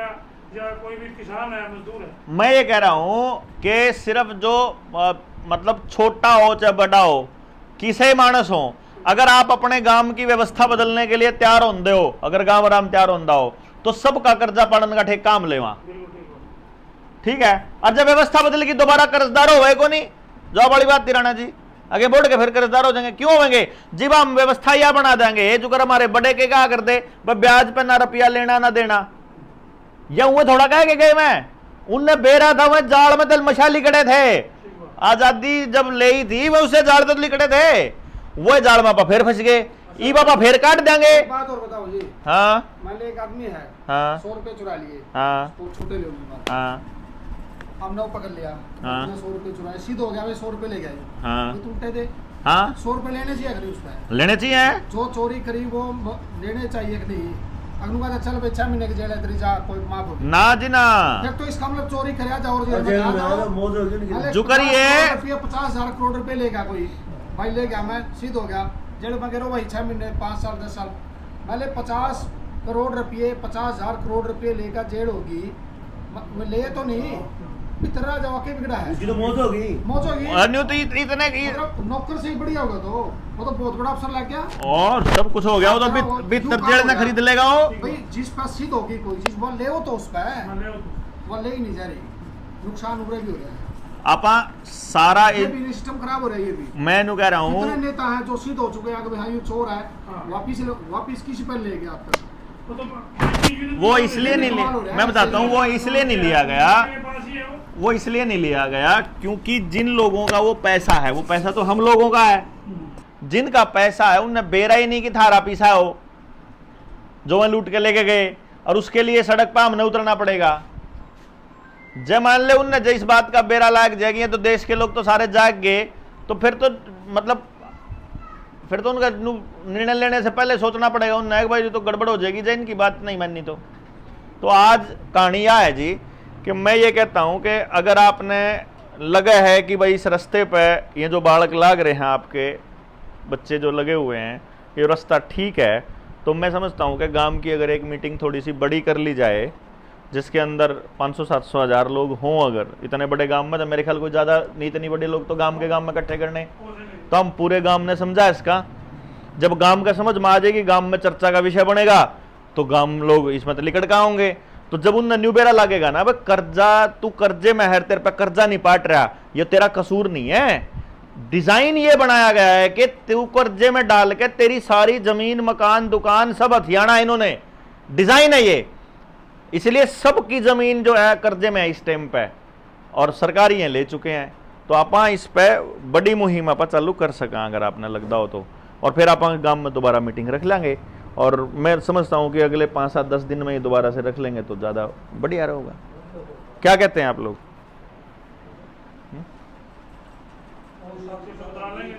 Speaker 6: या कोई भी किसान है, मजदूर है।
Speaker 1: मैं ये कह रहा हूं कि सिर्फ जो मतलब छोटा हो चाहे बड़ा हो, किसे मानस हो, अगर आप अपने गांव की व्यवस्था बदलने के लिए तैयार होंदे हो, अगर गांव आराम तैयार होंदा हो, तो सबका कर्जा पड़न का ठेक काम ले वहां, ठीक है। और जब व्यवस्था बदलेगी दोबारा कर्जदार हो को नहीं, जो बड़ी बात तिराना जी, आगे बढ़ के फिर कर्जदार हो जाएंगे। क्यों होंगे? जब हम व्यवस्था यह बना देंगे जो कर हमारे बड़े के क्या कर दे, ब्याज पे ना रुपया लेना ना देना, या वो थोड़ा कह के गए मैं, उनने बेरा था वह जाल में तल मशा लिकड़े थे, आजादी जब ले थी वह उसे जाल तल लिकड़े थे, वो जाल में फिर फंस गए, ई बाबा फिर काट देंगे।
Speaker 7: बात और बताओ जी।
Speaker 1: हाँ
Speaker 7: मान लो एक आदमी है,
Speaker 1: हाँ
Speaker 7: 100 रुपए चुरा लिए,
Speaker 1: हाँ
Speaker 7: तो छोटे लोग की बात,
Speaker 1: हाँ
Speaker 7: हमने वो पकड़ लिया,
Speaker 1: हाँ।
Speaker 7: हमने 100 रुपए चुराए, सीध हो गया, 100 रुपए ले गए,
Speaker 1: हाँ
Speaker 7: ये तो उल्टे थे।
Speaker 1: हाँ
Speaker 7: 100 रुपए लेने चाहिए अगर उसमें,
Speaker 1: लेने चाहिए,
Speaker 7: जो चोरी करी वो लेने चाहिए कि नहीं? अगनू कहता चल भाई 6 महीने की जेल है तेरी, जा कोई माफ होगी
Speaker 1: ना जी ना,
Speaker 7: फिर तो इसका मतलब चोरी कर जाओ और
Speaker 2: जेल
Speaker 7: जेल
Speaker 2: में
Speaker 7: में
Speaker 2: आएगा,
Speaker 7: जाओ।
Speaker 2: मौज होगी उनकी।
Speaker 7: अरे
Speaker 1: जो करिए
Speaker 7: 50 हजार करोड़ रुपए ले गया कोई भाई, ले गया, मैं सीध हो गया जेल में, कह रहा भाई 6 महीने 5 साल 10 साल, पहले 50 करोड़ रुपये 50 हजार करोड़ रुपये लेकर जेल होगी, ले तो नहीं भीतर आ जाओ के बिगड़ा है
Speaker 2: उसकी तो मौत होगी।
Speaker 7: मौज होगी
Speaker 1: अन्यू तो इतने की
Speaker 7: मतलब नौकर से ही बढ़िया होगा तो वो तो बहुत बड़ा अफसर लग गया
Speaker 1: और सब कुछ हो गया, वो तो भीतर जेल ने खरीद लेगा वो।
Speaker 7: भाई जिस पर सिद्ध होगी कोई चीज वो ले तो उस पर
Speaker 6: माने वो
Speaker 7: वो ले ही नहीं जा रही, नुकसान उभरे भी हो रहा है,
Speaker 1: आपा सारा
Speaker 7: ये भी सिस्टम खराब हो रहा है। ये भी
Speaker 1: मैं नु कह रहा
Speaker 7: कितने
Speaker 1: हूँ
Speaker 7: नेता हैं जो सिद्ध हो चुके हैं कि भाई ये चोर है,
Speaker 6: हाँ।
Speaker 7: वापिस किसी पर ले गया आप तक।
Speaker 6: वो तो
Speaker 1: वो इसलिए नहीं लिया, मैं बताता हूँ वो इसलिए नहीं लिया गया,
Speaker 6: के पास ही है वो।
Speaker 1: वो इसलिए नहीं लिया गया क्योंकि जिन लोगों का वो पैसा है, वो पैसा तो हम लोगों का है, जिनका पैसा है उनने बेरा ही नहीं कि थारा पीसा हो जो वह लूट के लेके गए, और उसके लिए सड़क पर हमने उतरना पड़ेगा। जब मान ले उनने जो इस बात का बेरा लायक जाएगी तो देश के लोग तो सारे जाग गए, तो फिर तो मतलब फिर तो उनका निर्णय लेने से पहले सोचना पड़ेगा उन नायक भाई जो तो गड़बड़ हो जाएगी, जैन की बात नहीं माननी तो आज कहानी यह है जी कि मैं ये कहता हूं कि अगर आपने लगा है कि भाई इस रास्ते पे ये जो बालक लाग रहे हैं, आपके बच्चे जो लगे हुए हैं, ये रास्ता ठीक है, तो मैं समझता हूं कि गांव की अगर एक मीटिंग थोड़ी सी बड़ी कर ली जाए जिसके अंदर 500-700 हज़ार लोग हों, अगर इतने बड़े गांव में, तो मेरे ख्याल कोई ज़्यादा नहीं, इतनी बड़े लोग तो गांव के गांव में इकट्ठे करने, तो हम पूरे गांव ने समझा इसका। जब गांव का समझ में आ जाएगी, गांव में चर्चा का विषय बनेगा, तो गांव लोग इसमें तो लिकड़ का होंगे। तो जब उन न्यू बेरा लागेगा ना, भाई कर्जा तू कर्जे में है, तेरे पे कर्जा नहीं पाट रहा, ये तेरा कसूर नहीं है। डिजाइन ये बनाया गया है कि तू कर्जे में डाल के तेरी सारी जमीन मकान दुकान सब हथियाना, इन्होंने डिजाइन है ये, इसलिए सबकी जमीन जो है कर्जे में है इस टाइम पे, और सरकारी ये ले चुके हैं। तो आप इस पे बड़ी मुहिम आप चालू कर सका अगर आपने लगता हो तो, और फिर आप गांव में दोबारा मीटिंग रख लेंगे, और मैं समझता हूँ कि अगले 5-7-10 दिन में ही दोबारा से रख लेंगे तो ज़्यादा बढ़िया रहेगा। क्या कहते हैं आप लोग?
Speaker 6: सबसे सुधरा लेंगे।